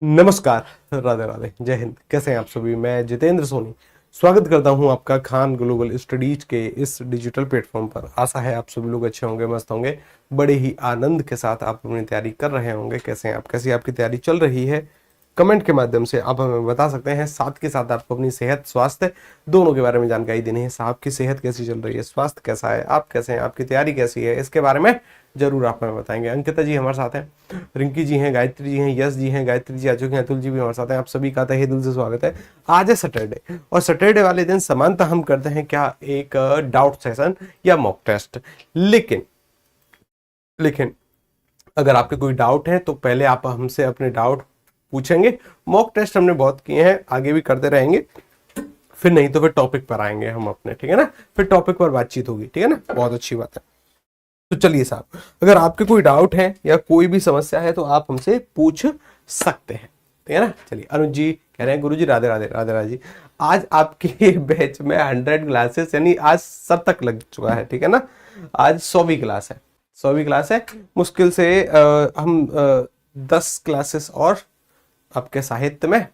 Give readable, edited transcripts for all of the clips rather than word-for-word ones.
नमस्कार, राधे राधे, जय हिंद। कैसे हैं आप सभी? मैं जितेंद्र सोनी स्वागत करता हूं आपका खान ग्लोबल स्टडीज के इस डिजिटल प्लेटफॉर्म पर। आशा है आप सभी लोग अच्छे होंगे, मस्त होंगे, बड़े ही आनंद के साथ आप अपनी तैयारी कर रहे होंगे। कैसे हैं आप? कैसी आपकी तैयारी चल रही है? कमेंट के माध्यम से आप हमें बता सकते हैं। साथ के साथ आपको अपनी सेहत, स्वास्थ्य दोनों के बारे में जानकारी देनी है। साहब की सेहत कैसी चल रही है, स्वास्थ्य कैसा है, आप कैसे हैं, आपकी तैयारी कैसी है, इसके बारे में जरूर आप हमें बताएंगे। अंकिता जी हमारे साथ हैं, रिंकी जी हैं, गायत्री जी हैं, यश जी हैं, गायत्री जी आ चुके हैं, अतुल जी भी हमारे साथ हैं। आप सभी का तहे दिल से स्वागत है। आज है सैटरडे, और सैटरडे वाले दिन समानता हम करते हैं क्या, एक डाउट सेशन या मॉक टेस्ट। लेकिन लेकिन अगर आपके कोई डाउट है तो पहले आप हमसे अपने डाउट पूछेंगे। मॉक टेस्ट हमने बहुत किए हैं, आगे भी करते रहेंगे। फिर नहीं तो फिर टॉपिक पर आएंगे हम अपने, ठीक है ना? फिर टॉपिक पर बातचीत होगी, ठीक है ना? बहुत अच्छी बात है। तो चलिए साहब, अगर आपके कोई डाउट है या कोई भी समस्या है तो आप हमसे पूछ सकते हैं, ठीक है ना? चलिए, अनुज जी कह रहे हैं गुरु जी राधे राधे, राधे राधे जी। आज आपके बैच में 100 क्लासेस, यानी आज 100 तक लग चुका है, ठीक है ना? आज 100वीं क्लास है, 100वीं क्लास है। मुश्किल से हम 10 क्लासेस और आपके साहित्य में,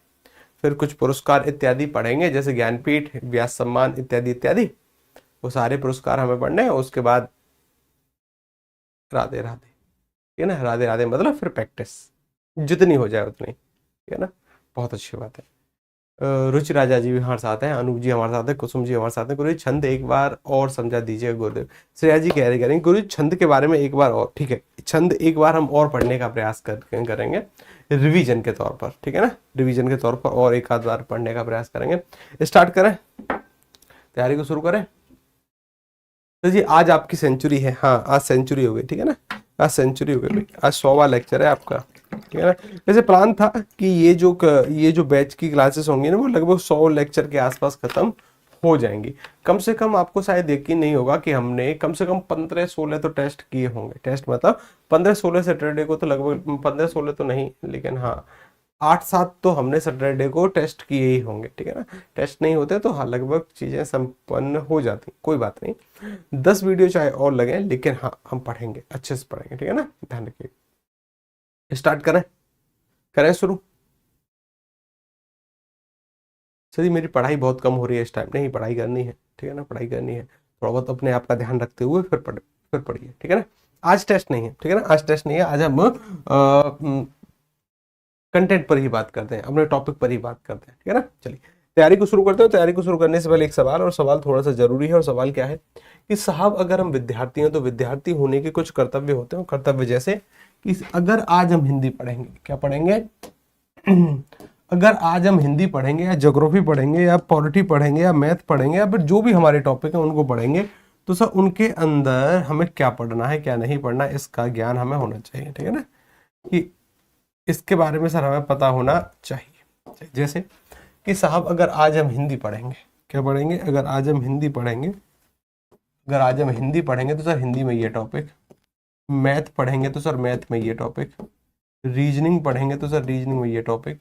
फिर कुछ पुरस्कार इत्यादि पढ़ेंगे, जैसे ज्ञानपीठ, व्यास सम्मान इत्यादि इत्यादि। वो सारे पुरस्कार हमें पढ़ने हैं। उसके बाद राधे राधे, ठीक है ना? राधे राधे मतलब फिर प्रैक्टिस जितनी हो जाए उतनी, ठीक है ना? बहुत अच्छी बात है। रुचि राजा जी भी हमारे साथ हैं, अनूप जी हमारे साथ हैं, कुसुम जी हमारे साथ हैं। गुरु जी छंद एक बार और समझा दीजिए गुरुदेव। श्रेया जी कह रहे गुरु जी छंद के बारे में एक बार और, ठीक है? छंद एक बार हम और पढ़ने का प्रयास करेंगे रिवीजन के तौर पर, ठीक है ना? रिवीजन के तौर पर और एक आध बार पढ़ने का प्रयास करेंगे। स्टार्ट करें, तैयारी को शुरू करें। तो जी आज आपकी सेंचुरी है, हाँ आज सेंचुरी हो गई, ठीक है ना? आज सेंचुरी हो गई भाई। आज 100वां लेक्चर है आपका, ठीक है ना? वैसे प्लान था कि ये जो बैच की क्लासेस होंगी ना, वो लगभग 100 लेक्चर के आसपास खत्म हो जाएंगी। कम से कम आपको शायद यकीन नहीं होगा कि हमने कम से कम 15-16 तो टेस्ट किए होंगे। टेस्ट मतलब 15-16 सैटरडे को तो, लगभग 15-16 तो नहीं, लेकिन हाँ 8-7 तो हमने सैटरडे को टेस्ट किए ही होंगे, ठीक है ना? टेस्ट नहीं होते तो हाँ लगभग चीजें संपन्न हो जाती, कोई बात नहीं। 10 वीडियो चाहे और लगे, लेकिन हाँ हम पढ़ेंगे, अच्छे से पढ़ेंगे, ठीक है ना? ध्यान रखिए। स्टार्ट करें, करें शुरू। सर जी मेरी पढ़ाई बहुत कम हो रही है इस टाइम। नहीं, पढ़ाई करनी है, ठीक है ना? पढ़ाई करनी है। थोड़ा बहुत अपने आप का ध्यान रखते हुए फिर पढ़िए, ठीक है ना? आज टेस्ट नहीं है, ठीक है ना? आज टेस्ट नहीं है। आज हम कंटेंट पर ही बात करते हैं, अपने टॉपिक पर ही बात करते हैं, ठीक है ना? चलिए तैयारी को शुरू करते हैं। तैयारी को शुरू करने से पहले एक सवाल, और सवाल थोड़ा सा जरूरी है। और सवाल क्या है कि साहब अगर हम विद्यार्थी हैं तो विद्यार्थी होने के कुछ कर्तव्य होते हैं। कर्तव्य जैसे कि अगर आज हम हिंदी पढ़ेंगे, क्या पढ़ेंगे? अगर आज हम हिंदी पढ़ेंगे या ज्योग्राफी पढ़ेंगे या पॉलिटी पढ़ेंगे या मैथ पढ़ेंगे या फिर जो भी हमारे टॉपिक हैं उनको पढ़ेंगे, तो सर उनके अंदर हमें क्या पढ़ना है, क्या नहीं पढ़ना है, इसका ज्ञान हमें होना चाहिए, ठीक है ना? कि इसके बारे में सर हमें पता होना चाहिए। जैसे कि साहब अगर आज हम हिंदी पढ़ेंगे, क्या पढ़ेंगे? अगर आज हम हिंदी पढ़ेंगे, अगर आज हम हिंदी पढ़ेंगे तो सर हिंदी में ये टॉपिक। मैथ पढ़ेंगे तो सर मैथ में ये टॉपिक। रीजनिंग पढ़ेंगे तो सर रीजनिंग में ये टॉपिक।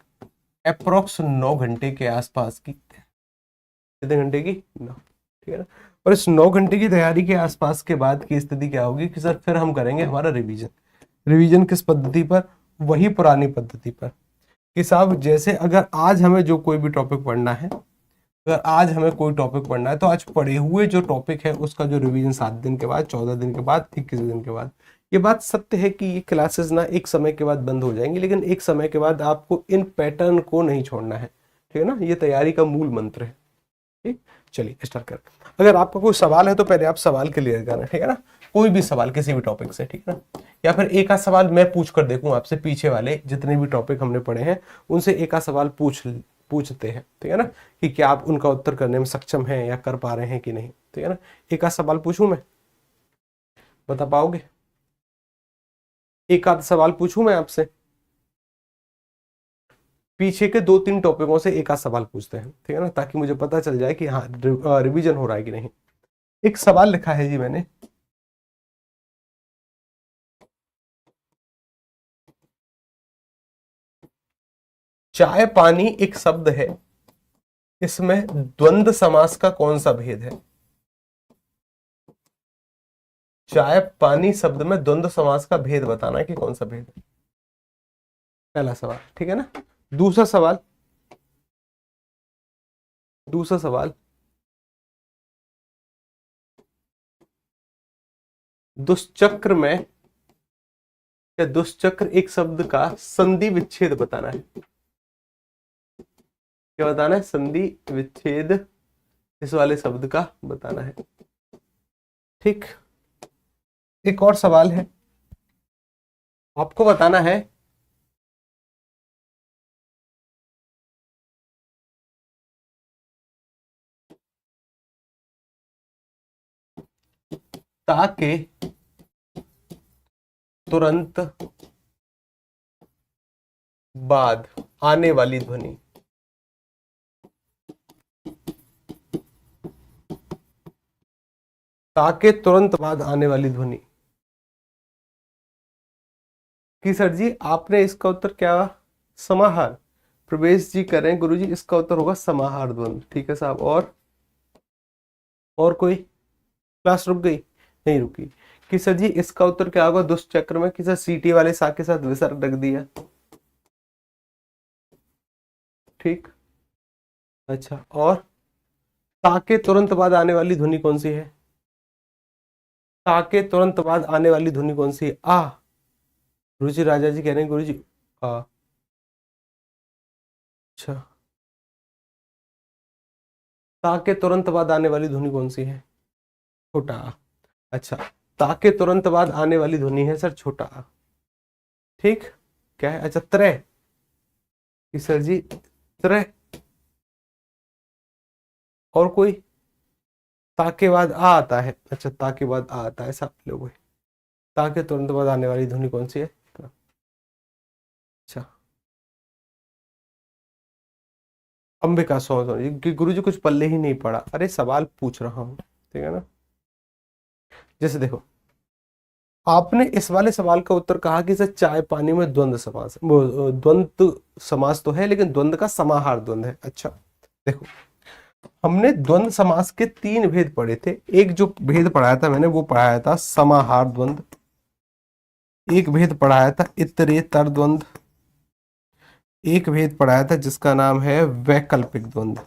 अप्रोक्स 9 घंटे के आसपास की, कितने घंटे की? 9, ठीक है ना? और इस 9 घंटे की तैयारी के आसपास के बाद की स्थिति क्या होगी कि सर फिर हम करेंगे हमारा रिवीजन। रिवीजन किस पद्धति पर? वही पुरानी पद्धति पर कि साहब जैसे अगर आज हमें जो कोई भी टॉपिक पढ़ना है, अगर आज हमें कोई टॉपिक पढ़ना है तो आज पढ़े हुए जो टॉपिक है उसका जो रिवीजन 7 दिन के बाद, 14 दिन के बाद, 21 दिन के बाद। ये बात सत्य है कि ये क्लासेस ना एक समय के बाद बंद हो जाएंगी, लेकिन एक समय के बाद आपको इन पैटर्न को नहीं छोड़ना है, ठीक है ना? ये तैयारी का मूल मंत्र है, ठीक? चलिए स्टार्ट कर। अगर आपका कोई सवाल है तो पहले आप सवाल क्लियर करना, ठीक है ना? कोई भी सवाल किसी भी टॉपिक से, ठीक है ना? या फिर एक आध सवाल मैं पूछ कर देखूं आपसे, पीछे वाले जितने भी टॉपिक हमने पढ़े हैं उनसे एक आध सवाल पूछते हैं, ठीक है ना? कि क्या आप उनका उत्तर करने में सक्षम हैं या कर पा रहे हैं कि नहीं, ठीक है ना? एक आध सवाल पूछूं मैं, बता पाओगे? एक आध सवाल पूछूं मैं आपसे, पीछे के 2-3 टॉपिकों से एक आध सवाल पूछते हैं, ठीक है ना? ताकि मुझे पता चल जाए कि हाँ रिवीजन हो रहा है कि नहीं। एक सवाल लिखा है जी मैंने, चाय पानी एक शब्द है, इसमें द्वंद्व समास का कौन सा भेद है? चाय पानी शब्द में द्वंद्व समास का भेद बताना है कि कौन सा भेद है। पहला सवाल, ठीक है ना? दूसरा सवाल, दूसरा सवाल, दुष्चक्र में या दुष्चक्र एक शब्द का संधि विच्छेद बताना है। क्या बताना है? संधि विच्छेद इस वाले शब्द का बताना है। ठीक, एक और सवाल है, आपको बताना है ता के तुरंत बाद आने वाली ध्वनि। ता के तुरंत बाद आने वाली ध्वनि कि सर जी आपने इसका उत्तर क्या? समाहार। प्रवेश जी करें गुरु जी, इसका उत्तर होगा समाहार द्वंद। ठीक है साहब। और कोई? क्लास रुक गई? नहीं रुकी। कि सर जी इसका उत्तर क्या होगा? दुष्चक्र में कि सर सीटी वाले सा के साथ विसर्ग रख दिया। ठीक, अच्छा। और ता के तुरंत बाद आने वाली ध्वनि कौन सी है? ता के तुरंत बाद आने वाली ध्वनि कौन सी है? आ। गुरुजी राजा जी कह रहे हैं गुरुजी आ। अच्छा, ता के तुरंत बाद आने वाली ध्वनि कौन सी है? छोटा आ। अच्छा, ता के तुरंत बाद आने वाली ध्वनि है सर छोटा आ। ठीक, क्या है? अच्छा, त्रय कि सर जी त्रय। और कोई? ता के बाद आ आता है। अच्छा, ता के बाद आ आता है, सब लोग। ता के तुरंत बाद आने वाली ध्वनि कौन सी है? अच्छा, अंबिका सौ कि गुरु जी कुछ पल्ले ही नहीं पड़ा। अरे सवाल पूछ रहा हूँ, ठीक है ना। जैसे देखो, आपने इस वाले सवाल का उत्तर कहा कि सर चाय पानी में द्वंद्व समास, वो द्वंद्व समास तो है लेकिन द्वंद्व का समाहार द्वंद्व है। अच्छा देखो, हमने द्वंद्व समास के 3 भेद पढ़े थे। एक जो भेद पढ़ाया था मैंने वो पढ़ाया था समाहार द्वंद्व, एक भेद पढ़ाया था इतरेतर द्वंद्व, एक भेद पढ़ाया था जिसका नाम है वैकल्पिक द्वंद्व।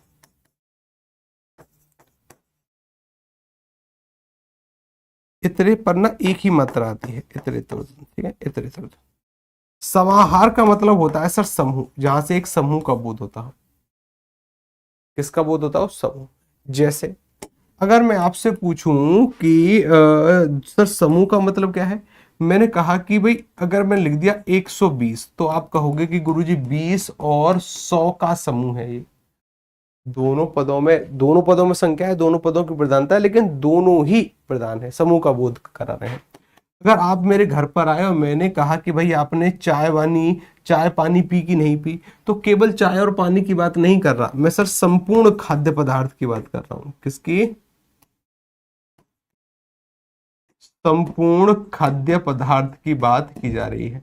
इतरे पर ना एक ही मात्रा आती है, इतरेतर। ठीक है, इतरेतर। समाहार का मतलब होता है सर समूह, जहां से एक समूह का बोध होता है। किसका बोध होता है? उस समूह। जैसे अगर मैं आपसे पूछूं कि सर समूह का मतलब क्या है, मैंने कहा कि भाई अगर मैं लिख दिया 120 तो आप कहोगे कि गुरुजी 20 और 100 का समूह है ये। दोनों पदों में संख्या है, दोनों पदों की प्रधानता है, लेकिन दोनों ही प्रधान है, समूह का बोध करा रहे हैं। अगर आप मेरे घर पर आए और मैंने कहा कि भाई आपने चाय पानी पी कि नहीं पी, तो केवल चाय और पानी की बात नहीं कर रहा मैं सर, संपूर्ण खाद्य पदार्थ की बात कर रहा हूं। किसकी? संपूर्ण खाद्य पदार्थ की बात की जा रही है।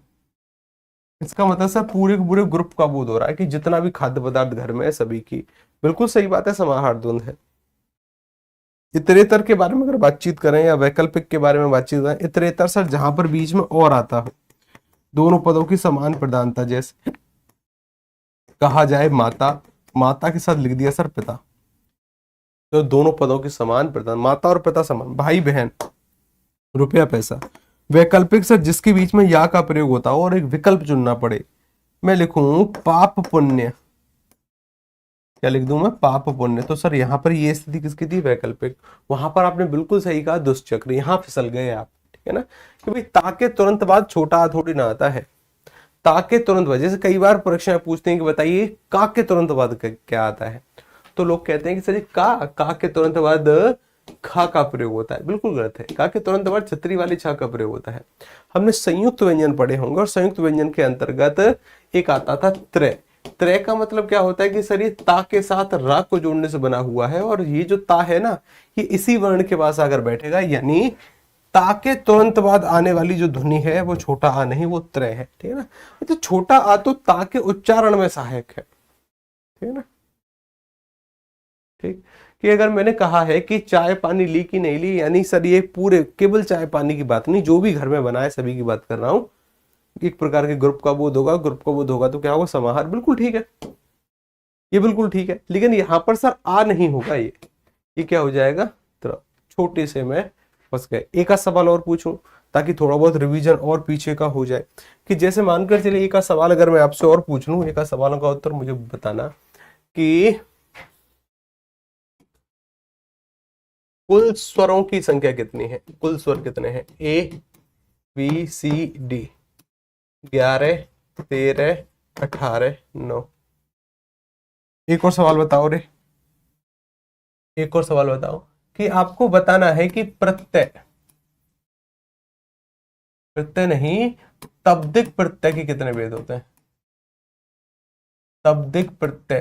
इसका मतलब सर पूरे के पूरे ग्रुप का बोध हो रहा है कि जितना भी खाद्य पदार्थ घर में है सभी की। बिल्कुल सही बात है, समाहार द्वंद है। इतरेतर के बारे में अगर बातचीत करें या वैकल्पिक के बारे में बातचीत करें, इतरेतर सर जहां पर बीच में और आता हो, दोनों पदों की समान प्रधानता। जैसे कहा जाए माता, माता के साथ लिख दिया सर पिता, तो दोनों पदों की समान प्रधान, माता और पिता समान, भाई बहन, रुपया पैसा। वैकल्पिक सर जिसके बीच में या का प्रयोग होता हो और एक विकल्प चुनना पड़े। मैं लिखूं पाप पुण्य, क्या लिख दूं मैं? पाप पुण्य। तो सर यहाँ पर ये स्थिति किसकी थी? वैकल्पिक। वहां पर आपने बिल्कुल सही कहा, दुष्चक्र। यहाँ फिसल गए आप, ठीक है ना। कि भाई ताके तुरंत बाद छोटा आ थोड़ी ना आता है। ताके तुरंत बाद, जैसे कई बार परीक्षा में पूछते हैं कि बताइए का के तुरंत बाद क्या आता है, तो लोग कहते हैं कि सर का के तुरंत बाद खा का प्रयोग होता है। बिल्कुल गलत है। का के तुरंत बाद छतरी वाली छा का प्रयोग होता है। हमने संयुक्त व्यंजन पढ़े होंगे और संयुक्त व्यंजन के अंतर्गत एक आता था त्रय। त्रय का मतलब क्या होता है कि सर ये ता के साथ रा को जोड़ने से बना हुआ है, और ये जो ता है ना, ये इसी वर्ण के पास आकर बैठेगा, यानी ता के तुरंत बाद आने वाली जो ध्वनि है वो छोटा आ नहीं, वो त्रय है। ठीक है ना। तो छोटा आ तो ता के उच्चारण में सहायक है, ठीक है ना। ठीक, कि अगर मैंने कहा है कि चाय पानी ली कि नहीं ली, यानी सर ये पूरे केवल चाय पानी की बात नहीं, जो भी घर में बना है सभी की बात कर रहा हूं, एक प्रकार के ग्रुप का बोध होगा, ग्रुप का बोध होगा तो क्या होगा, समाहार। बिल्कुल ठीक है, ये बिल्कुल ठीक है, लेकिन यहां पर सर आ नहीं होगा, ये क्या हो जाएगा, तो छोटे से में फंस गए। एक आध सवाल और पूछूं ताकि थोड़ा बहुत रिवीजन और पीछे का हो जाए, कि जैसे मानकर चलिए एक आध सवाल अगर मैं आपसे और पूछ लूं, एक आध सवालों का उत्तर मुझे बताना कि कुल स्वरों की संख्या कितनी है, कुल स्वर कितने हैं, ए बी सी डी, 11 13 18 9। एक और सवाल बताओ रे, एक और सवाल बताओ कि आपको बताना है कि प्रत्यय, प्रत्यय नहीं, तब्दिक प्रत्यय के कितने भेद होते हैं, तब्दिक प्रत्यय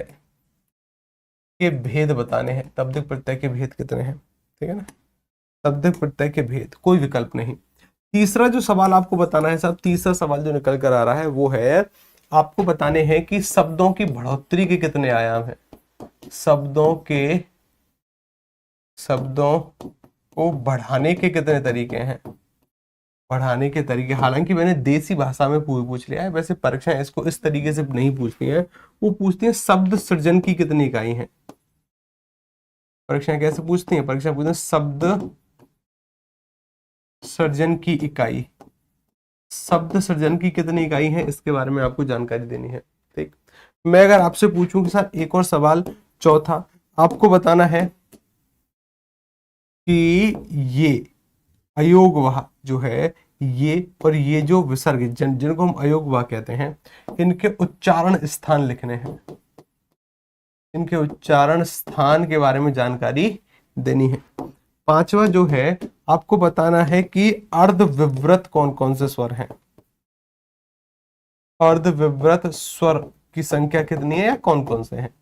के भेद बताने हैं, तब्दिक प्रत्यय के भेद कितने हैं, ठीक है ना, तब्दिक प्रत्यय के भेद, कोई विकल्प नहीं। तीसरा जो सवाल आपको बताना है साहब, तीसरा सवाल जो निकल कर आ रहा है वो है, आपको बताने हैं कि शब्दों की बढ़ोतरी के कितने आयाम हैं, शब्दों को बढ़ाने के कितने तरीके हैं, बढ़ाने के तरीके। हालांकि मैंने देसी भाषा में पूछ लिया है, वैसे परीक्षाएं इसको इस तरीके से नहीं पूछती हैं, वो पूछती हैं शब्द सृजन की कितनी इकाई है। परीक्षाएं कैसे पूछती हैं, परीक्षा पूछती हैं शब्द सृजन की इकाई, शब्द सृजन की कितनी इकाई है, इसके बारे में आपको जानकारी देनी है। ठीक, मैं अगर आपसे पूछूं कि सर एक और सवाल चौथा, आपको बताना है कि ये अयोगवाह जो है, ये और ये जो विसर्ग जिनको हम अयोगवाह कहते हैं, इनके उच्चारण स्थान लिखने हैं, इनके उच्चारण स्थान के बारे में जानकारी देनी है। पांचवा जो है आपको बताना है कि अर्धविव्रत कौन कौन से स्वर हैं, अर्धविव्रत स्वर की संख्या कितनी है या कौन कौन से हैं,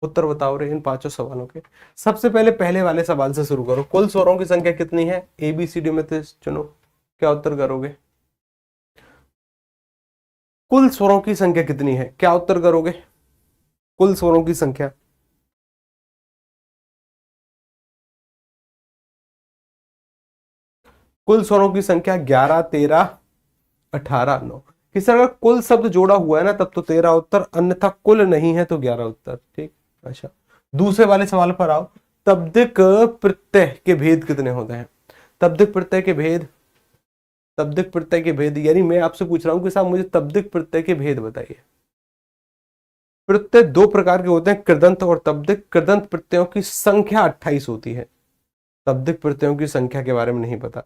उत्तर बताओ रे इन पांचों सवालों के। सबसे पहले पहले वाले सवाल से शुरू करो, कुल स्वरों की संख्या कितनी है, ए बी सी डी में से चुनो, क्या उत्तर करोगे, कुल स्वरों की संख्या कितनी है, क्या उत्तर करोगे, कुल स्वरों की संख्या, कुल स्वरों की संख्या 11 13 18 9। किसी अगर कुल शब्द जोड़ा हुआ है ना तब तो 13 उत्तर, अन्यथा कुल नहीं है तो 11 उत्तर। ठीक, अच्छा दूसरे वाले सवाल पर आओ, तब्दिक प्रत्यय के भेद कितने होते हैं, तब्दिक प्रत्यय के भेद, तब्दिक प्रत्यय के भेद, यानी मैं आपसे पूछ रहा हूं कि साहब मुझे तब्दिक प्रत्यय के भेद बताइए। प्रत्यय दो प्रकार के होते हैं, कृदंत और तब्दिक। कृदंत प्रत्ययों की संख्या 28 होती है, तब्दिक प्रत्ययों की संख्या के बारे में नहीं पता।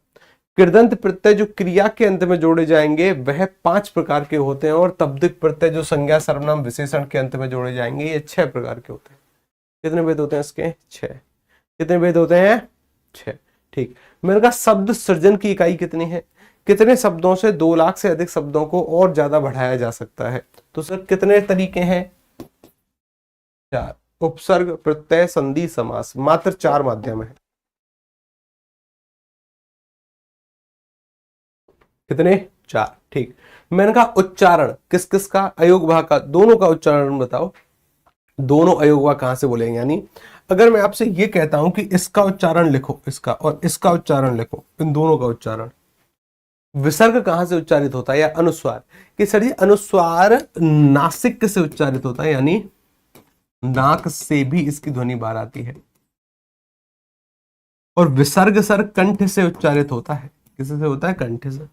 कृदंत प्रत्यय जो क्रिया के अंत में जोड़े जाएंगे वह 5 प्रकार के होते हैं, और तब्दिक प्रत्यय जो संज्ञा सर्वनाम विशेषण के अंत में जोड़े जाएंगे ये 6 प्रकार के होते हैं। कितने भेद होते हैं इसके, 6। कितने भेद होते हैं, 6। ठीक, मैंने कहा शब्द सृजन की इकाई कितनी है, कितने शब्दों से 2 लाख से अधिक शब्दों को और ज्यादा बढ़ाया जा सकता है, तो सर कितने तरीके हैं, 4। उपसर्ग, प्रत्यय, संधि, समास, मात्र 4 माध्यम है। कितने, 4। ठीक, मैंने कहा उच्चारण किस किस का, अयोगवाह का, दोनों का उच्चारण बताओ, दोनों अयोगवाह कहां से बोलेंगे, यानी अगर मैं आपसे ये कहता हूं कि इसका उच्चारण लिखो, इसका और इसका उच्चारण लिखो, इन दोनों का उच्चारण, विसर्ग कहां से उच्चारित होता है या अनुस्वार, कि सर ये अनुस्वार नासिक से उच्चारित होता है, यानी नाक से भी इसकी ध्वनि बाहर आती है, और विसर्ग सर कंठ से उच्चारित होता है, किससे होता है, कंठ से।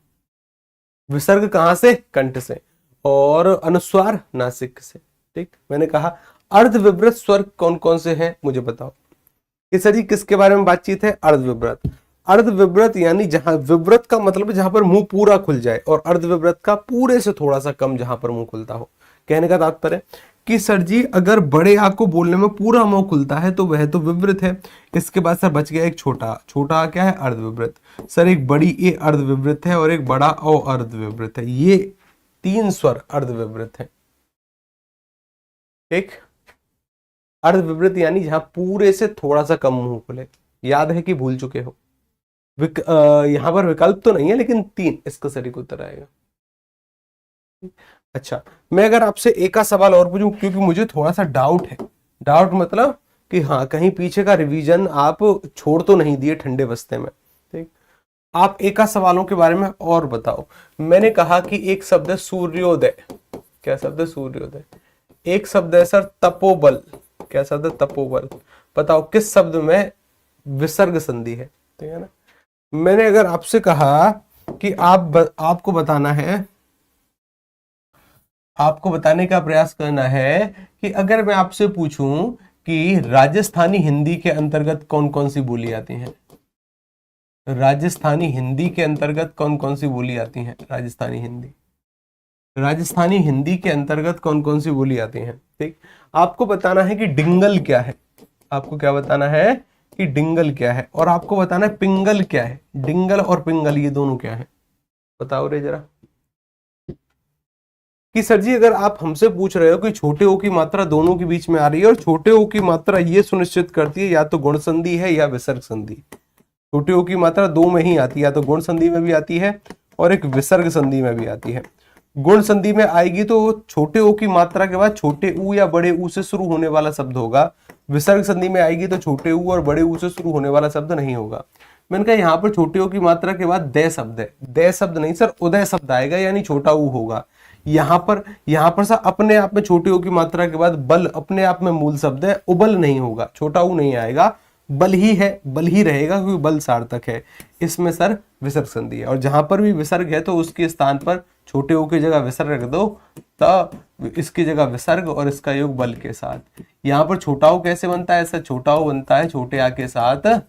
विसर्ग कहां से, कंठ से, और अनुस्वार नासिक से। ठीक, मैंने कहा अर्धविव्रत स्वर कौन कौन से हैं मुझे बताओ, कि सर जी किसके बारे में बातचीत है, अर्धविव्रत। अर्धविव्रत यानी जहां, विव्रत का मतलब जहां पर मुंह पूरा खुल जाए, और अर्धविव्रत का पूरे से थोड़ा सा कम जहां पर मुंह खुलता हो। कहने का तात्पर्य कि सर जी अगर बड़े आ को बोलने में पूरा मुंह खुलता है तो वह तो विवृत है, इसके बाद सर बच गया एक छोटा, छोटा क्या है, अर्धविवृत। सर एक बड़ी ए अर्धविवृत है और एक बड़ा ओ अर्धविवृत है, ये 3 स्वर अर्धविवृत है। ठीक, अर्धविवृत यानी जहां पूरे से थोड़ा सा कम मुंह खुले, याद है कि भूल चुके हो, यहां पर विकल्प तो नहीं है लेकिन 3 इसका सही उत्तर आएगा। अच्छा, मैं अगर आपसे एक का सवाल और पूछूं, क्योंकि मुझे थोड़ा सा डाउट है, डाउट मतलब कि हाँ कहीं पीछे का रिवीजन आप छोड़ तो नहीं दिए ठंडे बस्ते में। ठीक, आप एक आध सवालों के बारे में और बताओ। मैंने कहा कि एक शब्द है सूर्योदय। क्या शब्द है? सूर्योदय। एक शब्द है सर तपोबल। क्या शब्द है? तपोबल। बताओ किस शब्द में विसर्ग संधि है? ठीक है ना। मैंने अगर आपसे कहा कि आपको बताना है, आपको बताने का प्रयास करना है कि अगर मैं आपसे पूछूं कि राजस्थानी हिंदी के अंतर्गत कौन कौन सी बोली आती हैं, राजस्थानी हिंदी के अंतर्गत कौन कौन सी बोली आती हैं, राजस्थानी हिंदी, राजस्थानी हिंदी के अंतर्गत कौन कौन सी बोली आती हैं। ठीक, आपको बताना है कि डिंगल क्या है। आपको क्या बताना है कि डिंगल क्या है, और आपको बताना है पिंगल क्या है। डिंगल और पिंगल ये दोनों क्या है, बताओ रे जरा। कि सर जी अगर आप हमसे पूछ रहे हो कि छोटे ओ की मात्रा दोनों के बीच में आ रही है, और छोटे ओ की मात्रा ये सुनिश्चित करती है या तो गुण संधि है या विसर्ग संधि। छोटे ओ की मात्रा दो में ही आती है, या तो गुण संधि में भी आती है और एक विसर्ग संधि में भी आती है। गुण संधि में आएगी तो छोटे ओ की मात्रा के बाद छोटे ऊ या बड़े ऊ से शुरू होने वाला शब्द होगा। विसर्ग संधि में आएगी तो छोटे ऊ और बड़े ऊ से शुरू होने वाला शब्द नहीं होगा। मैंने कहा यहाँ पर छोटे ओ की मात्रा के बाद दे शब्द है। दे शब्द नहीं सर, उदय शब्द आएगा, यानी छोटा ऊ होगा। यहाँ पर सर अपने आप में छोटे ओ की मात्रा के बाद बल अपने आप में मूल शब्द है, उबल नहीं होगा, छोटा ऊ नहीं आएगा, बल ही है, बल ही रहेगा क्योंकि बल सार्थक है। इसमें सर विसर्ग संधि है, और जहां पर भी विसर्ग है तो उसके स्थान पर छोटे ओ की जगह विसर्ग रख दो, तो इसकी जगह विसर्ग और इसका योग बल के साथ। यहाँ पर छोटा ओ कैसे बनता है? सर छोटा ओ बनता है छोटे आ के साथ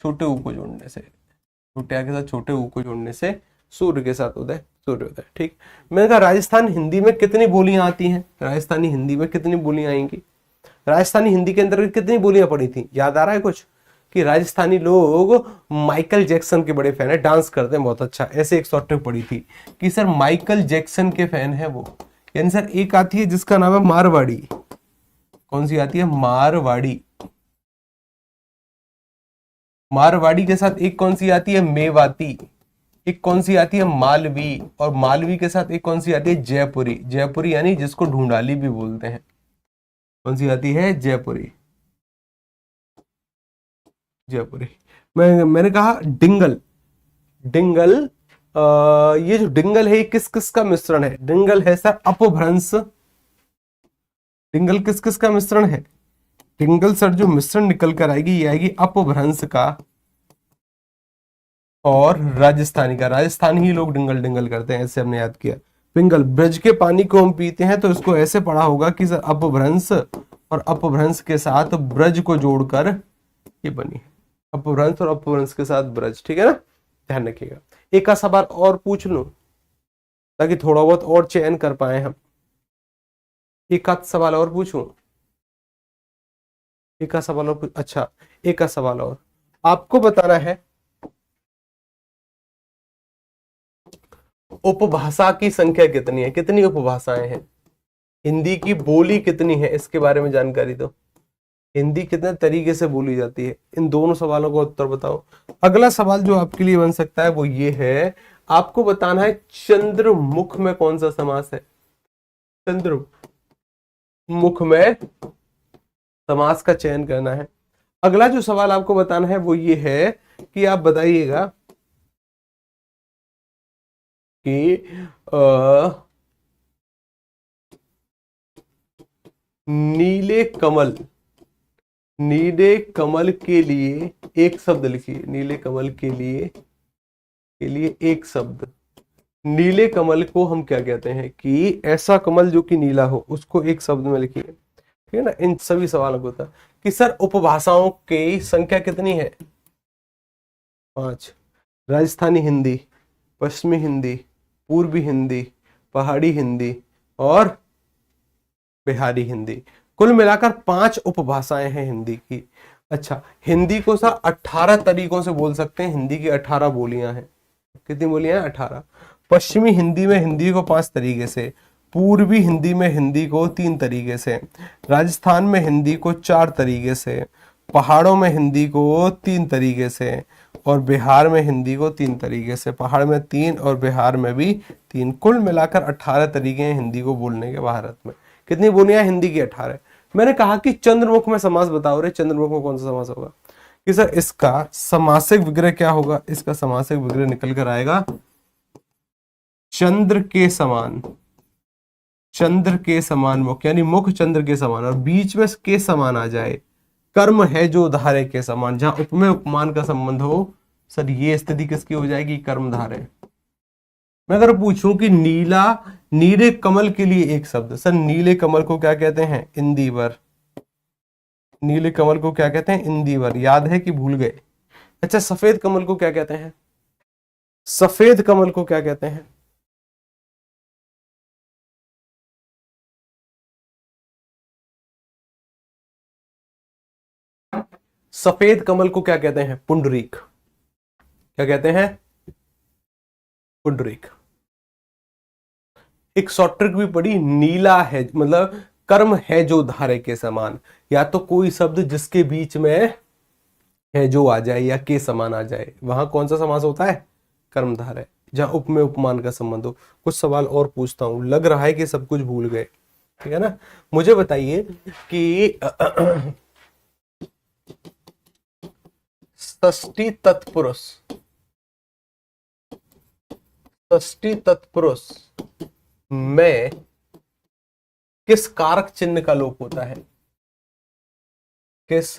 छोटे ऊ को जोड़ने से, छोटे आ के साथ छोटे ऊ को जोड़ने से, सूर्य के साथ उदय, सूर्योदय। ठीक, मैंने कहा राजस्थान हिंदी में कितनी बोलियां आती हैं? राजस्थानी हिंदी में कितनी बोलियां आएंगी? राजस्थानी हिंदी के अंदर कितनी बोलियां पड़ी थी, याद आ रहा है कुछ? कि राजस्थानी लोग माइकल जैक्सन के बड़े फैन है, डांस करते हैं बहुत अच्छा, ऐसे एक शॉर्ट ट्रिक पड़ी थी कि सर माइकल जैक्सन के फैन है वो। यानी सर एक आती है जिसका नाम है मारवाड़ी। कौन सी आती है? मारवाड़ी। मारवाड़ी के साथ एक कौन सी आती है? मेवाती। एक कौन सी आती है? मालवी। और मालवी के साथ एक कौन सी आती है? जयपुरी। जयपुरी यानी जिसको ढूंढाली भी बोलते हैं। कौन सी आती है? जयपुरी। जयपुरी। मैंने कहा डिंगल। डिंगल ये जो डिंगल है ये किस किस का मिश्रण है? डिंगल है सर अपभ्रंश। डिंगल किस किस का मिश्रण है? डिंगल सर जो मिश्रण निकल कर आएगी ये आएगी अपभ्रंश का और राजस्थानी का। राजस्थान ही लोग डिंगल डिंगल करते हैं, ऐसे हमने याद किया। पिंगल, ब्रज के पानी को हम पीते हैं, तो इसको ऐसे पढ़ा होगा कि सर अपभ्रंश और अपभ्रंश के साथ ब्रज को जोड़कर ये बनी है। अपभ्रंश और अपभ्रंश के साथ ब्रज। ठीक है ना, ध्यान रखिएगा। एक का सवाल और पूछ लूं ताकि थोड़ा बहुत और चयन कर पाए हम। एक आध सवाल और पूछूं? एक का सवाल और अच्छा, एक का सवाल और आपको बताना है उपभाषा की संख्या कितनी है? कितनी उपभाषाएं हैं? हिंदी की बोली कितनी है इसके बारे में जानकारी दो। हिंदी कितने तरीके से बोली जाती है? इन दोनों सवालों का उत्तर बताओ। अगला सवाल जो आपके लिए बन सकता है वो ये है, आपको बताना है चंद्रमुख में कौन सा समास है? चंद्रमुख में समास का चयन करना है। अगला जो सवाल आपको बताना है वो ये है कि आप बताइएगा कि नीले कमल, नीले कमल के लिए एक शब्द लिखिए। नीले कमल के लिए एक शब्द। नीले कमल को हम क्या कहते हैं? कि ऐसा कमल जो कि नीला हो, उसको एक शब्द में लिखिए। ठीक है ना। इन सभी सवालों को था कि सर उपभाषाओं की संख्या कितनी है? 5। राजस्थानी हिंदी, पश्चिमी हिंदी, पूर्वी हिंदी, पहाड़ी हिंदी और बिहारी हिंदी। कुल मिलाकर 5 उपभाषाएं हैं हिंदी की। अच्छा, हिंदी को सर 18 तरीकों से बोल सकते हैं। हिंदी की 18 बोलियां हैं। कितनी बोलियां हैं? 18। पश्चिमी हिंदी में हिंदी को 5 तरीके से, पूर्वी हिंदी में हिंदी को 3 तरीके से, राजस्थान में हिंदी को 4 तरीके से, पहाड़ों में हिंदी को 3 तरीके से और बिहार में हिंदी को 3 तरीके से। पहाड़ में 3 और बिहार में भी 3। कुल मिलाकर 18 तरीके हैं हिंदी को बोलने के भारत में। कितनी बोलियां? हिंदी की 18। मैंने कहा कि चंद्रमुख में समास बताओ रे। चंद्रमुख में कौन सा समास होगा? कि सर इसका समासिक विग्रह क्या होगा, इसका समासिक विग्रह निकल कर आएगा चंद्र के समान, चंद्र के समान मुख, यानी मुख चंद्र के समान और बीच में के समान आ जाए, कर्म है जो धारे के समान, जहां उपमेय उपमान का संबंध हो, सर ये स्थिति किसकी हो जाएगी, कर्म धारे। मैं अगर पूछूं कि नीला, नीले कमल के लिए एक शब्द, सर नीले कमल को क्या कहते हैं, इंदिवर। नीले कमल को क्या कहते हैं, इंदिवर, याद है कि भूल गए। अच्छा सफेद कमल को क्या कहते हैं, सफेद कमल को क्या कहते हैं, सफेद कमल को क्या कहते हैं, पुंडरीक। क्या कहते हैं, पुंडरीक। एक शॉर्ट ट्रिक भी पड़ी, नीला है मतलब कर्म है जो धारे के समान, या तो कोई शब्द जिसके बीच में है जो आ जाए या के समान आ जाए, वहां कौन सा समास होता है, कर्मधारय। जहां उपमेय उपमान का संबंध हो। कुछ सवाल और पूछता हूं, लग रहा है कि सब कुछ भूल गए, ठीक है ना। मुझे बताइए कि षष्ठी तत्पुरुष, षष्ठी तत्पुरुष में किस कारक चिन्ह का लोप होता है, किस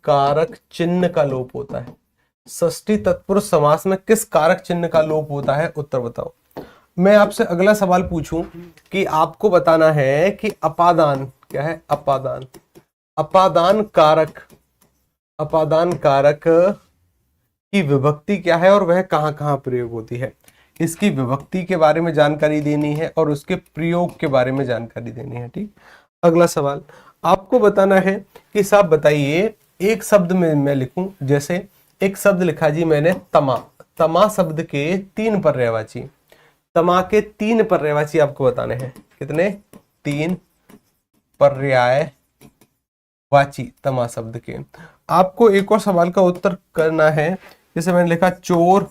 कारक चिन्ह का लोप होता है, षष्ठी तत्पुरुष समास में किस कारक चिन्ह का लोप होता है, उत्तर बताओ। मैं आपसे अगला सवाल पूछूं कि आपको बताना है कि अपादान क्या है, अपादान, अपादान कारक, अपादान कारक की विभक्ति क्या है और वह कहां कहां प्रयोग होती है, इसकी विभक्ति के बारे में जानकारी देनी है और उसके प्रयोग के बारे में जानकारी देनी है, ठीक। अगला सवाल आपको बताना है कि साहब बताइए, एक शब्द में मैं लिखूं, जैसे एक शब्द लिखा जी मैंने तमा, तमा शब्द के 3 पर्यायवाची, तमा के 3 पर्यायवाची आपको बताने हैं, कितने, 3 पर्यायवाची तमा शब्द के। आपको एक और सवाल का उत्तर करना है, जैसे मैंने लिखा चोर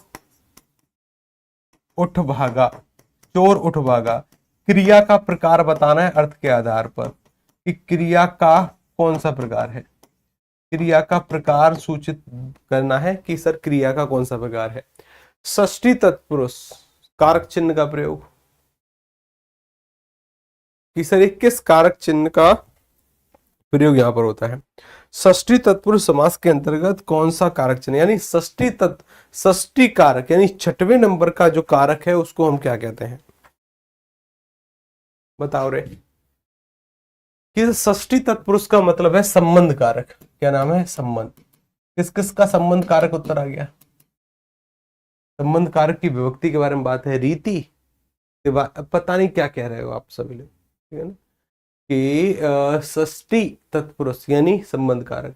उठ भागा, चोर उठ भागा, क्रिया का प्रकार बताना है अर्थ के आधार पर कि क्रिया का कौन सा प्रकार है, क्रिया का प्रकार सूचित करना है कि सर क्रिया का कौन सा प्रकार है। षष्ठी तत्पुरुष कारक चिन्ह का प्रयोग, कि सर किस कारक चिन्ह का प्रयोग यहां पर होता है। षष्ठी तत्पुरुष समास के अंतर्गत कौन सा कारक चिन्ह, यानी षष्ठी कारक यानी 6वें नंबर का जो कारक है उसको हम क्या कहते हैं, बताओ रे। कि षष्ठी तत्पुरुष का मतलब है संबंध कारक, क्या नाम है, संबंध। किस किस का संबंध कारक उत्तर आ गया, संबंध कारक की विभक्ति के बारे में बात है, रीति के बाद पता नहीं क्या कह रहे हो आप सभी लोग, ठीक है ना, कि षष्ठी तत्पुरुष यानी संबंध कारक।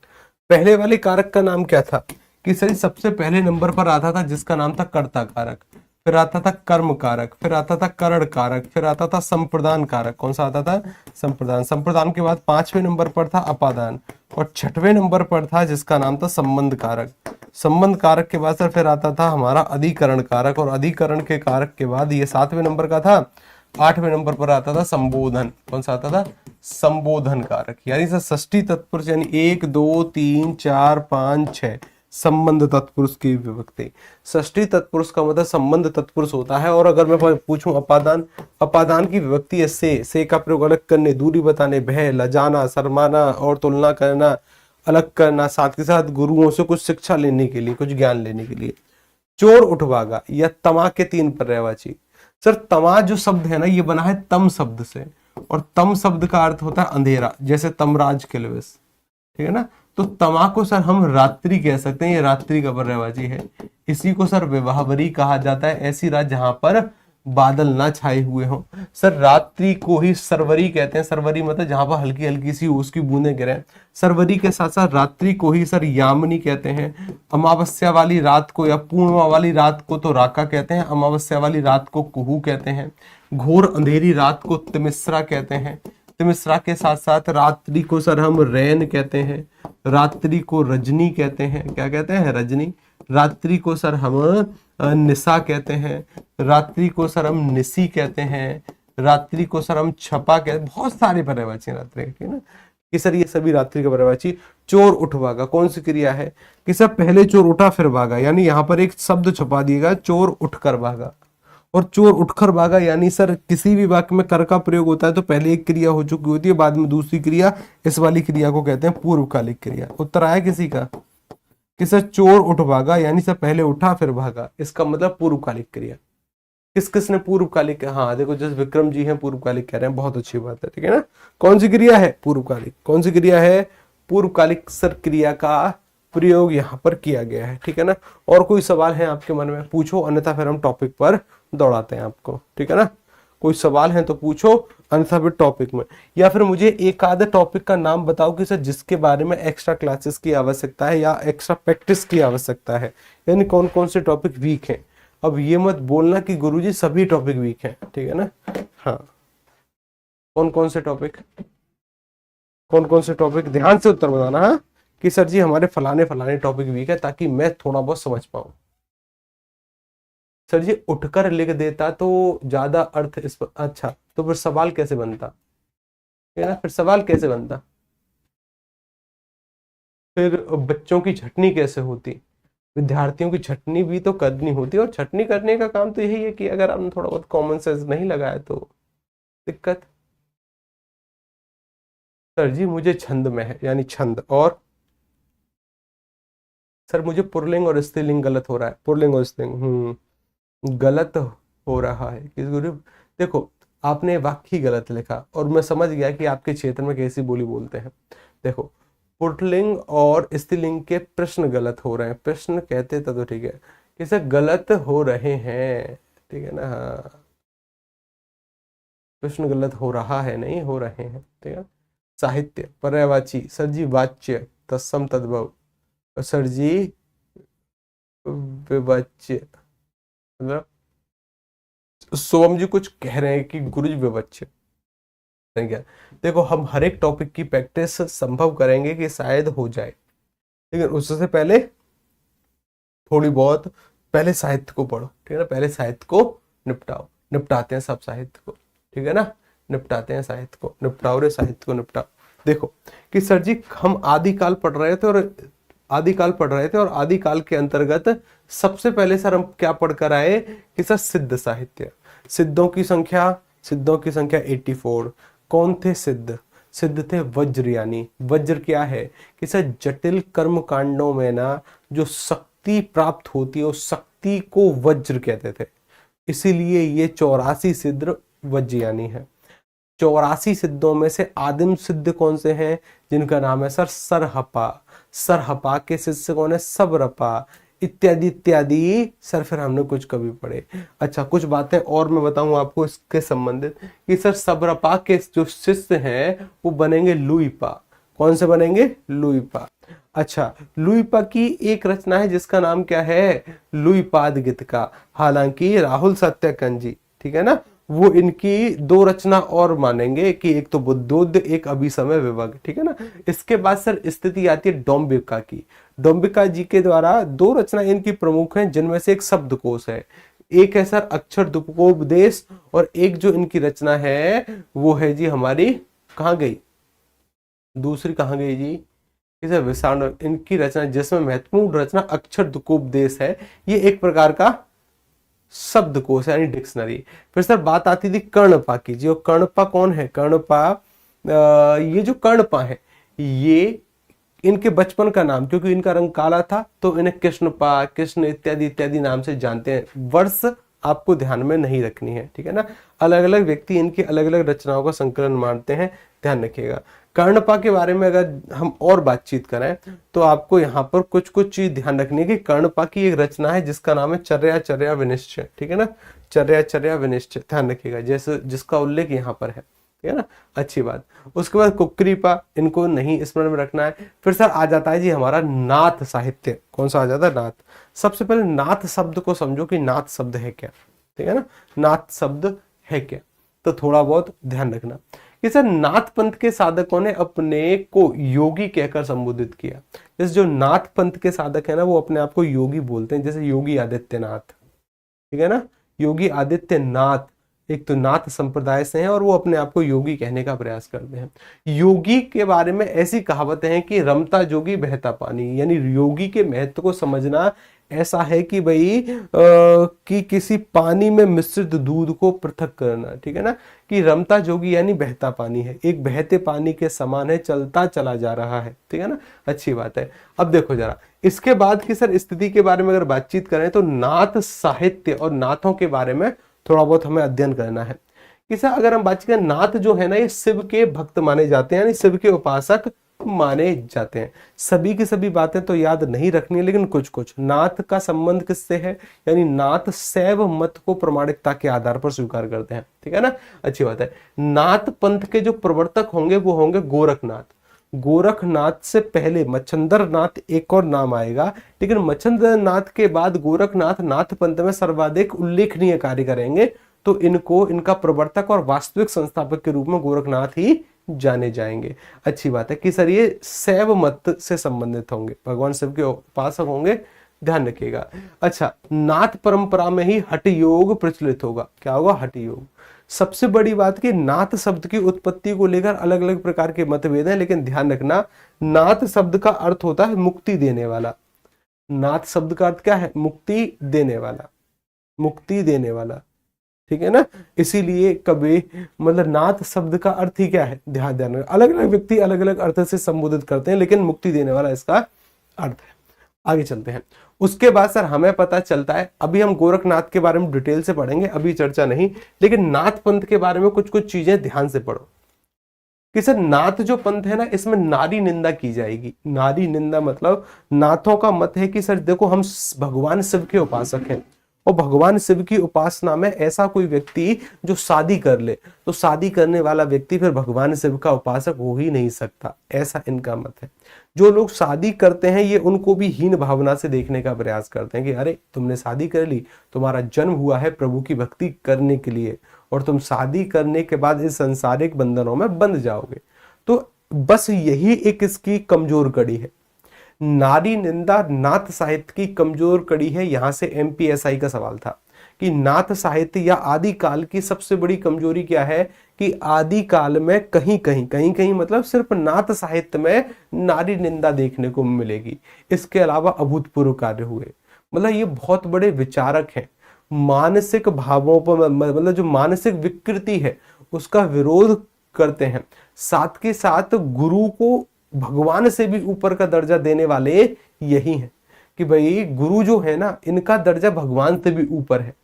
पहले वाले कारक का नाम क्या था, कि सही सबसे पहले नंबर पर आता था जिसका नाम था कर्ता कारक, फिर आता था कर्म कारक, फिर आता था करण कारक, फिर आता था संप्रदान कारक। कौन सा आता था, संप्रदान। संप्रदान के बाद 5वें नंबर पर था अपादान और 6वें नंबर पर था जिसका नाम था संबंध कारक। संबंध कारक के बाद सर फिर आता था हमारा अधिकरण कारक और अधिकरण के कारक के बाद ये 7वें नंबर का था। 8वें नंबर पर आता था संबोधन। कौन सा आता था, संबोधन कारक। यानी सर षष्ठी तत्पुरुष यानी 1 2 3 4 5 6 संबंध तत्पुरुष की विभक्ति। षष्ठी तत्पुरुष का मतलब संबंध तत्पुरुष होता है। और अगर मैं पूछूं अपादान, अपादान की विभक्ति है से का प्रयोग अलग करने, दूरी बताने, भय, लजाना, शर्माना और तुलना करना, अलग करना, साथ के साथ गुरुओं से कुछ शिक्षा लेने के लिए, कुछ ज्ञान लेने के लिए। चोर उठभागा या तमा के 3 पर्यायवाची। सर तमा जो शब्द है ना ये बना है तम शब्द से और तम शब्द का अर्थ होता है अंधेरा, जैसे तमराज किलविस, ठीक है ना। तो तमा को सर हम रात्रि कह सकते हैं, ये रात्रि का पर्यायवाची है। इसी को सर विवाहवरी कहा जाता है, ऐसी रात जहां पर बादल ना छाए हुए हों। सर रात्रि को ही सरवरी कहते हैं। सरवरी मतलब जहां पर हल्की हल्की सी उसकी बूंदें गिरे। सरवरी के साथ साथ रात्रि को ही सर यामिनी कहते हैं। अमावस्या वाली रात को या पूर्णिमा वाली रात को तो राका कहते हैं, अमावस्या वाली रात को कुहू कहते हैं। घोर अंधेरी रात को तिमिश्रा कहते हैं। तिमिश्रा के साथ साथ रात्रि को सर हम रैन कहते हैं, रात्रि को रजनी कहते हैं। क्या कहते हैं, रजनी। रात्रि को सर हम निशा कहते हैं, रात्रि को सर हम निशी कहते हैं, रात्रि को सर हम छपा कहते हैं। बहुत सारे पर्यायवाची रात्रि, ठीक है ना। कि सर ये सभी रात्रि का पर्यायवाची। चोर उठ भागा कौन सी क्रिया है? कि सर पहले चोर उठा फिर भागा, यानी यहाँ पर एक शब्द छुपा दिएगा, चोर उठकर भागा। और चोर उठकर भागा यानी सर किसी भी वाक्य में कर का प्रयोग होता है तो पहले एक क्रिया हो चुकी होती है, बाद में दूसरी क्रिया। इस वाली क्रिया को कहते हैं पूर्वकालिक क्रिया। उत्तर आया किसी का? कि सर चोर उठ भागा यानी सर पहले उठा फिर भागा, इसका मतलब पूर्वकालिक क्रिया। किस किस ने पूर्वकालिक? हाँ देखो, जैसे विक्रम जी हैं पूर्वकालिक कह रहे हैं, बहुत अच्छी बात है, ठीक है ना। कौन सी क्रिया है? पूर्वकालिक। कौन सी क्रिया है? पूर्वकालिक सर क्रिया का प्रयोग यहाँ पर किया गया है, ठीक है ना। और कोई सवाल है आपके मन में? पूछो, अन्यथा फिर हम टॉपिक पर दौड़ाते हैं आपको, ठीक है ना। कोई सवाल है तो पूछो, अन्यथा फिर टॉपिक में। या फिर मुझे एक आधे टॉपिक का नाम बताओ कि सर जिसके बारे में एक्स्ट्रा क्लासेस की आवश्यकता है या एक्स्ट्रा प्रैक्टिस की आवश्यकता है, यानी कौन कौन से टॉपिक वीक हैं। अब ये मत बोलना कि गुरुजी सभी टॉपिक वीक हैं, ठीक है ना। हाँ, कौन कौन से टॉपिक, कौन कौन से टॉपिक, ध्यान से उत्तर बताना। हाँ, कि सर जी हमारे फलाने फलाने टॉपिक वीक है, ताकि मैं थोड़ा बहुत समझ पाऊं। सर जी उठकर लिख देता तो ज्यादा अर्थ इस पर, अच्छा तो फिर सवाल कैसे बनता, है ना। फिर सवाल कैसे बनता? फिर बच्चों की छटनी कैसे होती? विद्यार्थियों की छटनी भी तो करनी होती है, और छटनी करने का काम तो यही है कि अगर आपने थोड़ा बहुत कॉमन सेंस नहीं लगाया तो दिक्कत। सर जी मुझे छंद में है, यानी छंद। और सर मुझे पुल्लिंग और स्त्रीलिंग गलत हो रहा है, पुल्लिंग और स्त्रीलिंग गलत हो रहा है किस गुरु? देखो, आपने वाक्य ही गलत लिखा और मैं समझ गया कि आपके क्षेत्र में कैसी बोली बोलते हैं। देखो, पुल्लिंग और स्त्रीलिंग के प्रश्न गलत हो रहे हैं, प्रश्न कहते तो ठीक है, इसे गलत हो रहे हैं, ठीक है ना। हाँ, प्रश्न गलत हो रहा है, नहीं हो रहे हैं, ठीक है। साहित्य पर्यायवाची, सर जी वाच्य, तत्सम तद्भव, सर जी विवाच्य, मतलब सोम जी कुछ कह रहे हैं कि गुरुजी विवाच्य, ठीक है। देखो, हम हर एक टॉपिक की प्रैक्टिस संभव करेंगे कि शायद हो जाए, लेकिन उससे पहले थोड़ी बहुत पहले साहित्य को पढ़ो, ठीक है ना। पहले साहित्य को निपटाओ, निपटाते हैं सब साहित्य को, ठीक है ना। निपटाते हैं साहित्य को, निपटाओ रे साहित्य को निपटाओ। देखो कि सर जी हम आदिकाल पढ़ रहे थे, और आदिकाल के अंतर्गत सबसे पहले सर हम क्या पढ़कर आए कि सर सिद्ध साहित्य। सिद्धों की संख्या 84। कौन थे सिद्ध? सिद्ध थे वज्रयानी। वज्र क्या है कि सर जटिल कर्म कांडों में ना जो शक्ति प्राप्त होती है उस शक्ति को वज्र कहते थे, इसीलिए ये 84 सिद्ध वज्रयानी है। 84 सिद्धों में से आदिम सिद्ध कौन से हैं? जिनका नाम है सर सरहपा। सरहपा के शिष्य कौन है? सबरपा, इत्यादि इत्यादि। सर फिर हमने कुछ कवि पढ़े। अच्छा, कुछ बातें और मैं बताऊं आपको इसके संबंधित कि सर सबरपा के जो शिष्य हैं वो बनेंगे लुईपा। कौन से बनेंगे? लुईपा। अच्छा, लुईपा की एक रचना है जिसका नाम क्या है? लुईपाद गीतिका। हालांकि राहुल सत्यकंजी, ठीक है ना, वो इनकी दो रचना और मानेंगे कि एक तो बुद्धोदय, एक अभिसमय विभग, ठीक है ना। इसके बाद सर स्थिति आती है डोम्बिका की। डोम्बिका जी के द्वारा दो रचना इनकी प्रमुख हैं, जिनमें से एक शब्दकोश है, एक है सर अक्षर दुपोपदेश, और एक जो इनकी रचना है वो है जी हमारी, कहाँ गई दूसरी, कहाँ गई जी, इसे विषाण। इनकी रचना जिसमें महत्वपूर्ण रचना अक्षर दुपोपदेश है, ये एक प्रकार का शब्दकोश यानी डिक्शनरी। फिर सर बात आती थी कर्णपा की जी। और कर्णपा कौन है? कर्णपा, ये जो कर्णपा है ये इनके बचपन का नाम, क्योंकि इनका रंग काला था तो इन्हें कृष्णपा, कृष्ण इत्यादि इत्यादि नाम से जानते हैं। वर्ष आपको ध्यान में नहीं रखनी है, ठीक है ना। अलग अलग व्यक्ति इनकी अलग अलग रचनाओं का संकलन मानते हैं, ध्यान रखिएगा। कर्णपा के बारे में अगर हम और बातचीत करें तो आपको यहाँ पर कुछ कुछ चीज ध्यान रखनी है कि कर्णपा की एक रचना है जिसका नाम है चर्या विनिश्चय, ठीक है ना। चर्या विनिश्चय, ध्यान रखिएगा, जैसे जिसका उल्लेख यहाँ पर है, ठीक है ना। अच्छी बात। उसके बाद कुक्रीपा, इनको नहीं स्मरण में रखना है। फिर सर आ जाता है जी हमारा नाथ साहित्य। कौन सा आ जाता है? नाथ। सबसे पहले नाथ शब्द को समझो कि नाथ शब्द है क्या, ठीक है ना। नाथ शब्द है क्या, तो थोड़ा बहुत ध्यान रखना कि सर नाथ पंथ के साधकों ने अपने को योगी कहकर संबोधित किया। जैसे जो नाथ पंथ के साधक है ना वो अपने आप को योगी बोलते हैं, जैसे योगी आदित्यनाथ, ठीक है ना। योगी आदित्यनाथ, एक तो नाथ संप्रदाय से हैं और वो अपने आप को योगी कहने का प्रयास करते हैं। योगी के बारे में ऐसी कहावतें हैं कि रमता जोगी बहता पानी, यानी योगी के महत्व को समझना ऐसा है कि भाई कि किसी पानी में मिश्रित दूध को पृथक करना, ठीक है ना, कि रमता जोगी यानी बहता पानी है, एक बहते पानी के समान है, चलता चला जा रहा है, ठीक है ना, अच्छी बात है। अब देखो जरा इसके बाद की सर स्थिति के बारे में अगर बातचीत करें तो नाथ साहित्य और नाथों के बारे में थोड़ा बहुत हमें अध्ययन करना है। कि सर अगर हम बात करें, नाथ जो है ना ये शिव के भक्त माने जाते हैं, यानी शिव के उपासक माने जाते हैं। सभी की सभी बातें तो याद नहीं रखनी है, लेकिन कुछ कुछ। नाथ का संबंध किससे है, यानी नाथ शैव मत को प्रमाणिकता के आधार पर स्वीकार करते हैं, ठीक है ना, अच्छी बात है। नाथ पंथ के जो प्रवर्तक होंगे वो होंगे गोरखनाथ। गोरखनाथ से पहले मच्छंदर नाथ एक और नाम आएगा, लेकिन मच्छंदर नाथ के बाद गोरखनाथ नाथ पंथ में सर्वाधिक उल्लेखनीय कार्य करेंगे, तो इनको इनका प्रवर्तक और वास्तविक संस्थापक के रूप में गोरखनाथ ही जाने जाएंगे। अच्छी बात है कि सर ये शैव मत से संबंधित होंगे, भगवान शिव के उपासक होंगे, ध्यान रखिएगा। अच्छा, नाथ परंपरा में ही हठ योग प्रचलित होगा। क्या होगा, हठ योग। सबसे बड़ी बात कि नाथ शब्द की उत्पत्ति को लेकर अलग अलग प्रकार के मतभेद हैं, लेकिन ध्यान रखना नाथ शब्द का अर्थ होता है मुक्ति देने वाला। नाथ शब्द का अर्थ क्या है, मुक्ति देने वाला, मुक्ति देने वाला, ठीक है ना। इसीलिए कभी मतलब नाथ शब्द का अर्थ ही क्या है, ध्यान देना, अलग अलग व्यक्ति अलग अलग अर्थ से संबोधित करते हैं, लेकिन मुक्ति देने वाला इसका अर्थ है। आगे चलते हैं। उसके बाद सर हमें पता चलता है, अभी हम गोरखनाथ के बारे में डिटेल से पढ़ेंगे, अभी चर्चा नहीं, लेकिन नाथ पंथ के बारे में कुछ कुछ चीजें ध्यान से पढ़ो कि सर नाथ जो पंथ है ना इसमें नारी निंदा की जाएगी। नारी निंदा मतलब नाथों का मत है कि सर देखो हम भगवान शिव के उपासक हैं, और भगवान शिव की उपासना में ऐसा कोई व्यक्ति जो शादी कर ले, तो शादी करने वाला व्यक्ति फिर भगवान शिव का उपासक हो ही नहीं सकता, ऐसा इनका मत है। जो लोग शादी करते हैं ये उनको भी हीन भावना से देखने का प्रयास करते हैं कि अरे तुमने शादी कर ली, तुम्हारा जन्म हुआ है प्रभु की भक्ति करने के लिए, और तुम शादी करने के बाद इस संसारिक बंधनों में बंध जाओगे। तो बस यही एक इसकी कमजोर कड़ी है। नारी निंदा नाथ साहित्य की कमजोर कड़ी है। यहां से एमपीएसआई का सवाल था कि नाथ साहित्य या आदि काल की सबसे बड़ी कमजोरी क्या है, कि आदि काल में कहीं कहीं मतलब सिर्फ नाथ साहित्य में नारी निंदा देखने को मिलेगी, इसके अलावा अभूतपूर्व कार्य हुए। मतलब ये बहुत बड़े विचारक हैं, मानसिक भावों पर मतलब जो मानसिक विकृति है उसका विरोध करते हैं, साथ के साथ गुरु को भगवान से भी ऊपर का दर्जा देने वाले यही हैं कि भाई गुरु जो है ना इनका दर्जा भगवान से भी ऊपर है,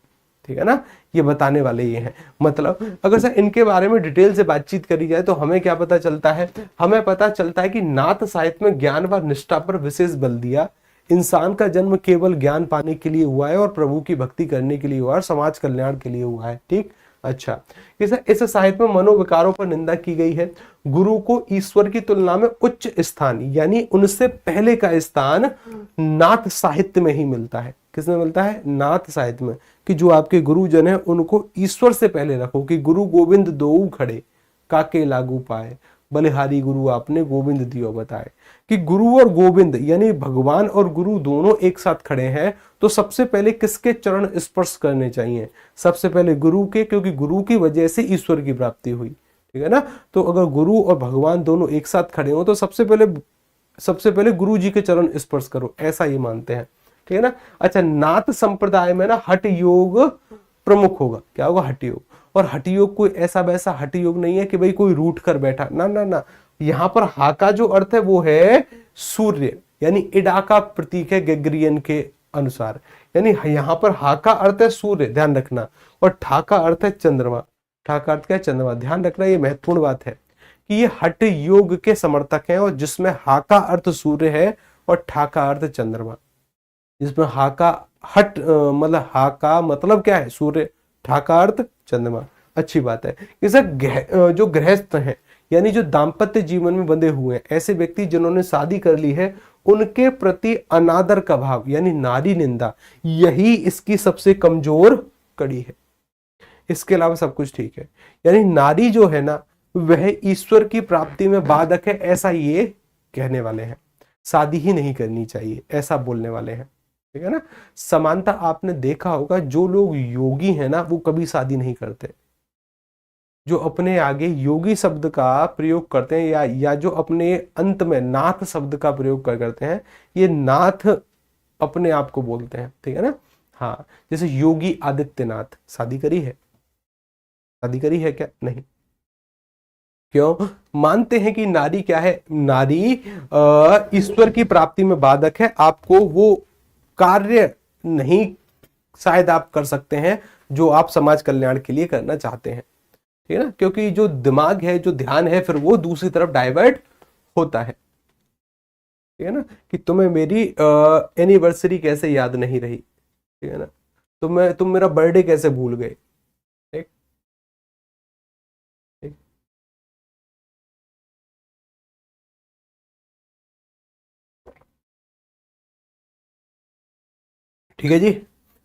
ठीक है ना, ये बताने वाले ये हैं। मतलब अगर सर इनके बारे में डिटेल से बातचीत करी जाए तो हमें क्या पता चलता है, हमें पता चलता है कि नाथ साहित्य में ज्ञान व निष्ठा पर विशेष बल दिया। इंसान का जन्म केवल ज्ञान पाने के लिए हुआ है और प्रभु की भक्ति करने के लिए हुआ है और समाज कल्याण के लिए हुआ है, ठीक। अच्छा, इस साहित्य में मनोविकारों पर निंदा की गई है। गुरु को ईश्वर की तुलना में उच्च स्थान यानी उनसे पहले का स्थान नाथ साहित्य में ही मिलता है। किसमें मिलता है, नाथ साहित्य में, कि जो आपके गुरुजन है उनको ईश्वर से पहले रखो, कि गुरु गोविंद दोऊ खड़े काके लागू पाए, बलिहारी गुरु आपने गोविंद दियो बताए। कि गुरु और गोविंद यानी भगवान और गुरु दोनों एक साथ खड़े हैं, तो सबसे पहले किसके चरण स्पर्श करने चाहिए, सबसे पहले गुरु के, क्योंकि गुरु की वजह से ईश्वर की प्राप्ति हुई, ठीक है ना। तो अगर गुरु और भगवान दोनों एक साथ खड़े हो तो सबसे पहले गुरु जी के चरण स्पर्श करो, ऐसा ये मानते हैं, ठीक है ना। अच्छा, नाथ संप्रदाय में ना हठ योग प्रमुख होगा। क्या होगा, हठ योग। और हठ योग कोई ऐसा वैसा हठ योग नहीं है कि भाई कोई रूठ कर बैठा, ना ना ना। यहां पर हा का जो अर्थ है वो है सूर्य, यानी इडा का प्रतीक है ग्रेगोरियन के अनुसार, यानी यहां पर हा का अर्थ है सूर्य, ध्यान रखना, और ठा का अर्थ है चंद्रमा। ठा का अर्थ क्या है, चंद्रमा, ध्यान रखना, ये महत्वपूर्ण बात है कि ये हठ योग के समर्थक हैं, और जिसमें हा का अर्थ सूर्य है और ठा का अर्थ चंद्रमा, जिसमें हा का हट मतलब हा का मतलब क्या है, सूर्य, ठा का अर्थ चंद्रमा। अच्छी बात है। इसे जो गृहस्थ हैं यानी जो दाम्पत्य जीवन में बंधे हुए हैं, ऐसे व्यक्ति जिन्होंने शादी कर ली है, उनके प्रति अनादर का भाव यानी नारी निंदा, यही इसकी सबसे कमजोर कड़ी है। इसके अलावा सब कुछ ठीक है। यानी नारी जो है ना वह ईश्वर की प्राप्ति में बाधक है, ऐसा ये कहने वाले हैं। शादी ही नहीं करनी चाहिए, ऐसा बोलने वाले हैं, ठीक है ना। समानता आपने देखा होगा, जो लोग योगी हैं ना वो कभी शादी नहीं करते, जो अपने आगे योगी शब्द का प्रयोग करते हैं या जो अपने अंत में नाथ शब्द का प्रयोग करते हैं, ये नाथ अपने आप को बोलते हैं, ठीक है ना। हाँ, जैसे योगी आदित्यनाथ, शादी करी है? शादी करी है क्या? नहीं। क्यों? मानते हैं कि नारी क्या है? नारी ईश्वर की प्राप्ति में बाधक है, आपको वो कार्य नहीं शायद आप कर सकते हैं जो आप समाज कल्याण के लिए करना चाहते हैं, ठीक है ना, क्योंकि जो दिमाग है, जो ध्यान है, फिर वो दूसरी तरफ डाइवर्ट होता है, ठीक है ना, कि तुम्हें मेरी एनिवर्सरी कैसे याद नहीं रही, ठीक है ना, तुम मेरा बर्थडे कैसे भूल गए, ठीक ठीक। ठीक है जी।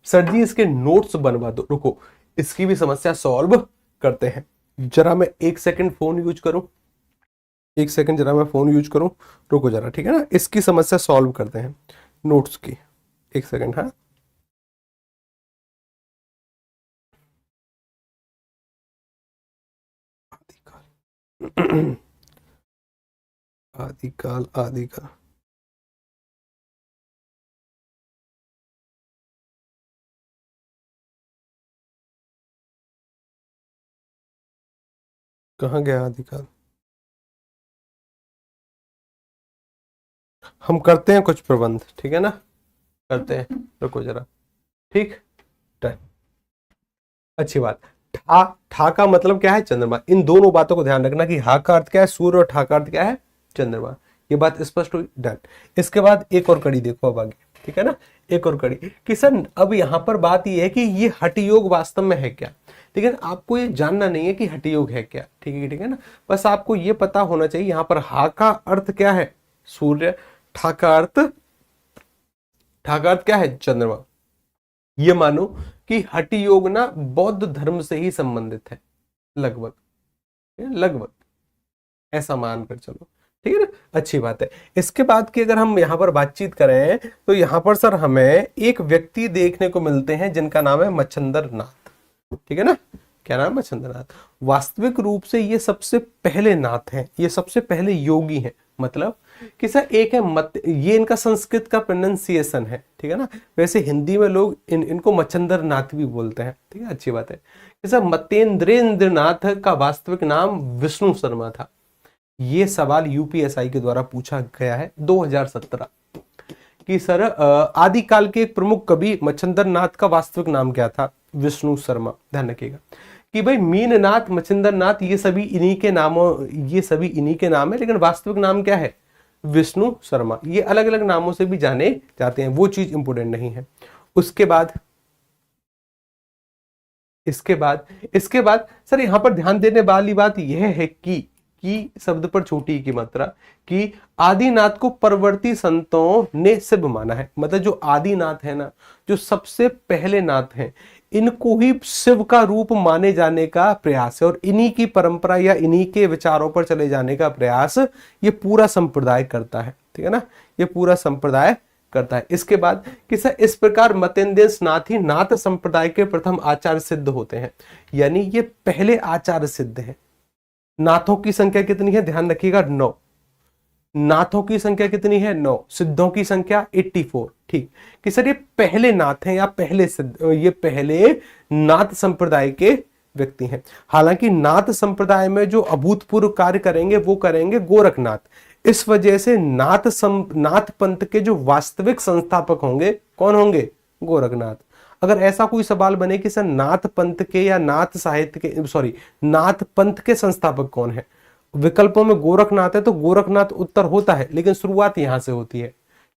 सर जी इसके नोट्स बनवा दो। रुको, इसकी भी समस्या सॉल्व करते हैं। जरा मैं 1 सेकंड फोन यूज करूं, 1 सेकंड जरा मैं फोन यूज करूं, रुको जरा, ठीक है ना, इसकी समस्या सॉल्व करते हैं नोट्स की। 1 सेकंड। हाँ, आदिकाल आदिकाल आदिकाल कहाँ गया आदिकाल? हम करते हैं कुछ प्रबंध, ठीक है ना, करते हैं, रुको जरा। ठीक, डन। अच्छी बात। ठा, ठा का मतलब क्या है? चंद्रमा। इन दोनों बातों को ध्यान रखना कि हा का अर्थ क्या है? सूर्य, और ठा का अर्थ क्या है? चंद्रमा। ये बात स्पष्ट हुई? डन। इसके बाद एक और कड़ी देखो अब आगे, ठीक है ना, एक और कड़ी कि सर अब यहां पर बात ये है कि ये हठ योग वास्तव में है क्या, ठीक है। आपको ये जानना नहीं है कि हठ योग है क्या, ठीक है ना, बस आपको ये पता होना चाहिए यहां पर हा का अर्थ क्या है? सूर्य। ठा का अर्थ, ठा का अर्थ क्या है? चंद्रमा। ये मानो कि हठ योग ना बौद्ध धर्म से ही संबंधित है, लगभग, लगभग ऐसा मानकर चलो, ठीक है ना। अच्छी बात है। इसके बाद की अगर हम यहाँ पर बातचीत करें तो यहाँ पर सर हमें एक व्यक्ति देखने को मिलते हैं जिनका नाम है मच्छंदर नाथ, ठीक है ना। क्या नाम है? मच्छंदर नाथ। वास्तविक रूप से ये सबसे पहले नाथ हैं, ये सबसे पहले योगी हैं, मतलब कि सर एक है मत, ये इनका संस्कृत का प्रोनाउंसिएशन है, ठीक है ना। वैसे हिंदी में लोग इनको मच्छंदर नाथ भी बोलते हैं, ठीक है, अच्छी बात है। कि सर मतेंद्रेंद्र नाथ का वास्तविक नाम विष्णु शर्मा था। ये सवाल यूपीएसआई के द्वारा पूछा गया है 2017 कि सर आदिकाल के एक प्रमुख कवि मच्छंदर नाथ का वास्तविक नाम क्या था? विष्णु शर्मा। ध्यान रखिएगा कि भाई मीननाथ, मच्छिंदर नाथ, ये सभी इन्हीं के नामों, ये सभी इन्हीं के नाम है, लेकिन वास्तविक नाम क्या है? विष्णु शर्मा। ये अलग अलग नामों से भी जाने जाते हैं, वो चीज इंपोर्टेंट नहीं है। उसके बाद इसके बाद सर यहां पर ध्यान देने वाली बात यह है कि शब्द पर छोटी की मात्रा, कि आदिनाथ को परवर्ती संतों ने शिव माना है। मतलब जो आदिनाथ है ना, जो सबसे पहले नाथ हैं, इनको ही शिव का रूप माने जाने का प्रयास है, और इन्हीं की परंपरा या इन्हीं के विचारों पर चले जाने का प्रयास ये पूरा संप्रदाय करता है, ठीक है ना, ये पूरा संप्रदाय करता है। इसके बाद कि सर इस प्रकार मतेंद्र नाथ ही नाथ संप्रदाय के प्रथम आचार्य सिद्ध होते हैं, यानी ये पहले आचार्य सिद्ध है। नाथों की संख्या कितनी है? ध्यान रखिएगा, 9। नाथों की संख्या कितनी है? 9। सिद्धों की संख्या 84। ठीक कि सर ये पहले नाथ हैं या पहले सिद्ध, ये पहले नाथ संप्रदाय के व्यक्ति हैं। हालांकि नाथ संप्रदाय में जो अभूतपूर्व कार्य करेंगे वो करेंगे गोरखनाथ। इस वजह से नाथ पंथ के जो वास्तविक संस्थापक होंगे कौन होंगे? गोरखनाथ। अगर ऐसा कोई सवाल बने कि सर नाथ पंथ के या नाथ साहित्य के, सॉरी, नाथ पंथ के संस्थापक कौन है, विकल्पों में गोरखनाथ है तो गोरखनाथ उत्तर होता है, लेकिन शुरुआत यहां से होती है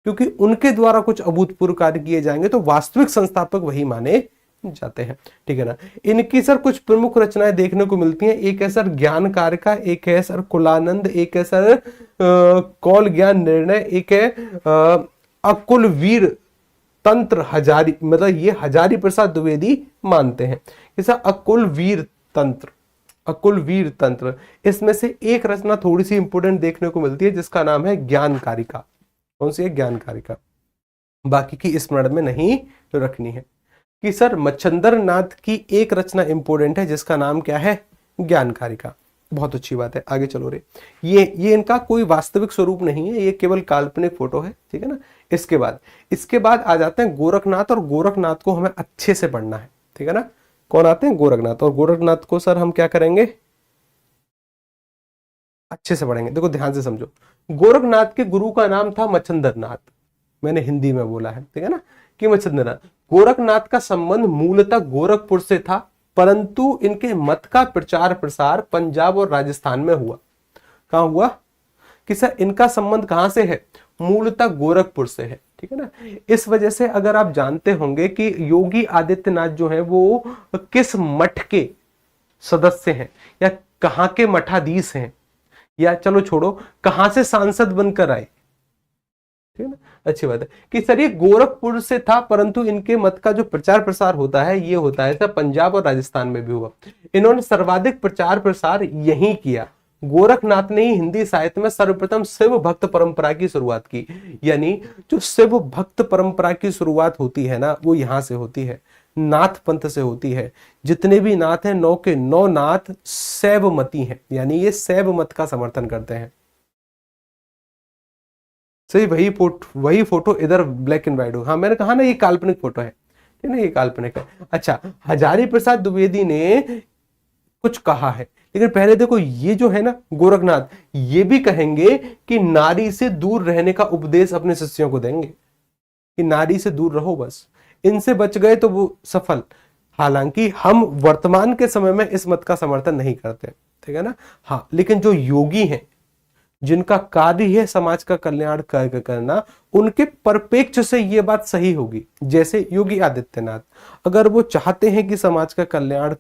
क्योंकि उनके द्वारा कुछ अभूतपूर्व कार्य किए जाएंगे तो वास्तविक संस्थापक वही माने जाते हैं, ठीक है ना। इनकी सर कुछ प्रमुख रचनाएं देखने को मिलती हैं। एक है सर ज्ञान कारिका, एक है सर कुलानंद, एक है सर कौल ज्ञान निर्णय, एक है अकुल वीर तंत्र हजारी, मतलब ये हजारी प्रसाद द्विवेदी मानते हैं कि सर अकुल वीर तंत्र, अकुल वीर तंत्र। इसमें से एक रचना थोड़ी सी इंपोर्टेंट देखने को मिलती है जिसका नाम है ज्ञान कारिका। कौन सी है? ज्ञान कारिका। बाकी की स्मरण में नहीं रखनी है। कि सर मच्छंदर नाथ की एक रचना इंपोर्टेंट है जिसका नाम क्या है? ज्ञानकारी का। बहुत अच्छी बात है, आगे चलो रे। ये इनका कोई वास्तविक स्वरूप नहीं है, ये केवल काल्पनिक फोटो है, ठीक है ना। इसके बाद आ जाते हैं गोरखनाथ, और गोरखनाथ को हमें अच्छे से पढ़ना है, ठीक है ना। कौन आते हैं? गोरखनाथ। और गोरखनाथ को सर हम क्या करेंगे? अच्छे से पढ़ेंगे। देखो ध्यान से समझो, गोरखनाथ के गुरु का नाम था मच्छिंद्र नाथ, मैंने हिंदी में बोला है, ठीक है ना, कि मच्छिंद्र नाथ। गोरखनाथ का संबंध मूलतः गोरखपुर से था, परंतु इनके मत का प्रचार प्रसार पंजाब और राजस्थान में हुआ। कहां हुआ? कि सर इनका संबंध कहां से है? मूलतः गोरखपुर से है, ठीक है ना। इस वजह से अगर आप जानते होंगे कि योगी आदित्यनाथ जो है वो किस मठ के सदस्य हैं, या कहां के मठाधीश हैं, या चलो छोड़ो कहां से सांसद बनकर आए, ठीक है ना। अच्छी बात है कि सर ये गोरखपुर से था, परंतु इनके मत का जो प्रचार प्रसार होता है ये होता है सर पंजाब और राजस्थान में भी हुआ। इन्होंने सर्वाधिक प्रचार प्रसार यहीं किया। गोरखनाथ ने ही हिंदी साहित्य में सर्वप्रथम शिव भक्त परंपरा की शुरुआत की, यानी जो शिव भक्त परंपरा की शुरुआत होती है ना, वो यहां से होती है, नाथ पंथ से होती है। जितने भी नाथ हैं, 9 के 9 नाथ शैवमती हैं, यानी ये शैव मत का समर्थन करते हैं। सही, वही फोटो इधर ब्लैक एंड व्हाइट हो। हाँ मैंने कहा ना ये काल्पनिक फोटो है, ठीक है ना, ये काल्पनिक है। अच्छा, हजारी प्रसाद द्विवेदी ने कुछ कहा है, लेकिन पहले देखो ये जो है ना गोरखनाथ, ये भी कहेंगे कि नारी से दूर रहने का उपदेश अपने शिष्यों को देंगे, कि नारी से दूर रहो, बस इनसे बच गए तो वो सफल। हालांकि हम वर्तमान के समय में इस मत का समर्थन नहीं करते, ठीक है ना। हाँ, लेकिन जो योगी हैं, जिनका कार्य है समाज का कल्याण करना, उनके परिप्रेक्ष्य से ये बात सही होगी। जैसे योगी आदित्यनाथ, अगर वो चाहते हैं कि समाज का कल्याण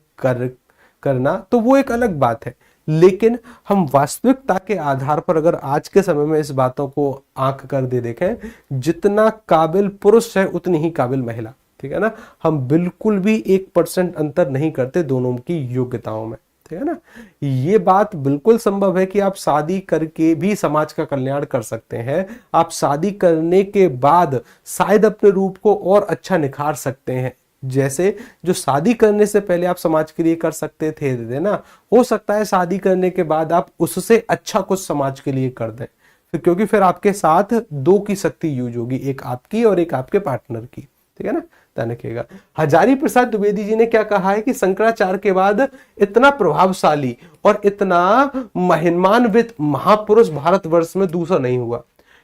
करना, तो वो एक अलग बात है, लेकिन हम वास्तविकता के आधार पर अगर आज के समय में इस बातों को आंख कर दे देखें, जितना काबिल पुरुष है उतनी ही काबिल महिला, ठीक है ना। हम बिल्कुल भी 1% अंतर नहीं करते दोनों की योग्यताओं में, ठीक है ना। ये बात बिल्कुल संभव है कि आप शादी करके भी समाज का कल्याण कर सकते हैं। आप शादी करने के बाद शायद अपने रूप को और अच्छा निखार सकते हैं, जैसे जो शादी करने से पहले आप समाज के लिए कर सकते थे ना, हो सकता है शादी करने के बाद आप उससे अच्छा कुछ समाज के लिए कर दें, क्योंकि फिर आपके साथ 2 की शक्ति यूज होगी, एक आपकी और एक आपके पार्टनर की, ठीक है ना। ध्यान रखिएगा। हजारी प्रसाद द्विवेदी जी ने क्या कहा है कि शंकराचार्य के बाद इतना प्रभावशाली और इतना महिमान्वित महापुरुष भारतवर्ष में दूसरा नहीं हुआ।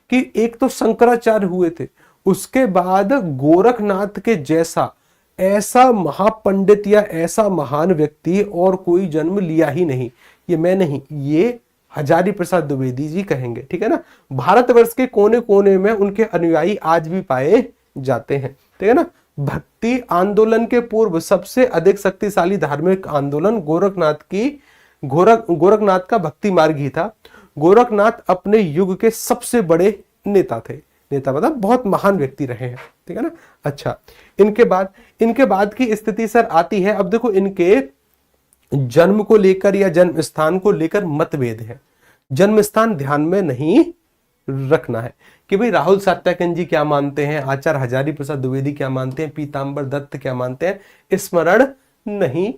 कि एक तो शंकराचार्य हुए थे, उसके बाद गोरखनाथ के जैसा ऐसा महापंडित या ऐसा महान व्यक्ति और कोई जन्म लिया ही नहीं। ये मैं नहीं, ये हजारी प्रसाद द्विवेदी जी कहेंगे, ठीक है ना। भारतवर्ष के कोने कोने में उनके अनुयायी आज भी पाए जाते हैं, ठीक है ना। भक्ति आंदोलन के पूर्व सबसे अधिक शक्तिशाली धार्मिक आंदोलन गोरखनाथ का भक्ति मार्ग ही था। गोरखनाथ अपने युग के सबसे बड़े नेता थे, नेता मतलब बहुत महान व्यक्ति रहे हैं, ठीक है ना। अच्छा, इनके बाद की स्थिति सर आती है, अब देखो इनके जन्म को लेकर या जन्म स्थान को लेकर मतभेद है। जन्म स्थान ध्यान में नहीं रखना है कि भाई राहुल सातयाकन जी क्या मानते हैं, आचार्य हजारी प्रसाद द्विवेदी क्या मानते हैं, पीतांबर दत्त क्या मानते हैं, स्मरण नहीं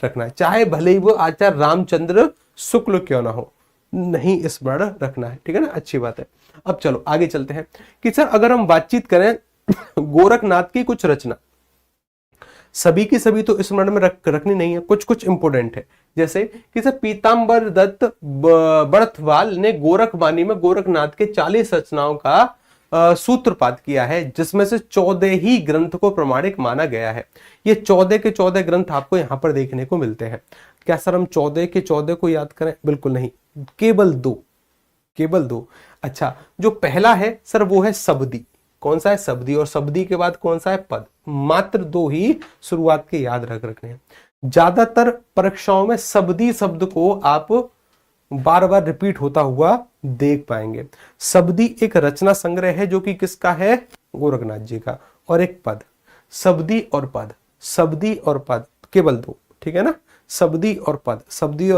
रखना है। चाहे भले ही वो आचार्य रामचंद्र शुक्ल क्यों ना हो, नहीं स्मरण रखना है, ठीक है ना। अच्छी बात है। अब चलो आगे चलते हैं कि सर अगर हम बातचीत करें गोरखनाथ की कुछ रचना, सभी की सभी तो स्मरण में रखनी नहीं है, कुछ कुछ इंपोर्टेंट है। जैसे कि सर पीतांबर दत्त बड़थवाल ने गोरखवाणी में गोरखनाथ के 40 रचनाओं का सूत्रपात किया है, जिसमें से 14 ही ग्रंथ को प्रमाणिक माना गया है। ये 14 के 14 ग्रंथ आपको यहाँ पर देखने को मिलते हैं। क्या सर हम 14 के 14 को याद करें? बिल्कुल नहीं, केवल 2। अच्छा, जो पहला है सर वो है शब्दी। कौन सा है? शब्दी। और शब्दी के बाद कौन सा है? पद। मात्र 2 ही शुरुआत के याद रखने हैं। ज्यादातर परीक्षाओं में शब्दी शब्द को आप बार बार रिपीट होता हुआ देख पाएंगे। शब्दी एक रचना संग्रह है जो कि किसका है? गोरखनाथ जी का। और एक पद, शब्दी और पद, शब्दी और पद केवल 2, ठीक है ना। शब्दी और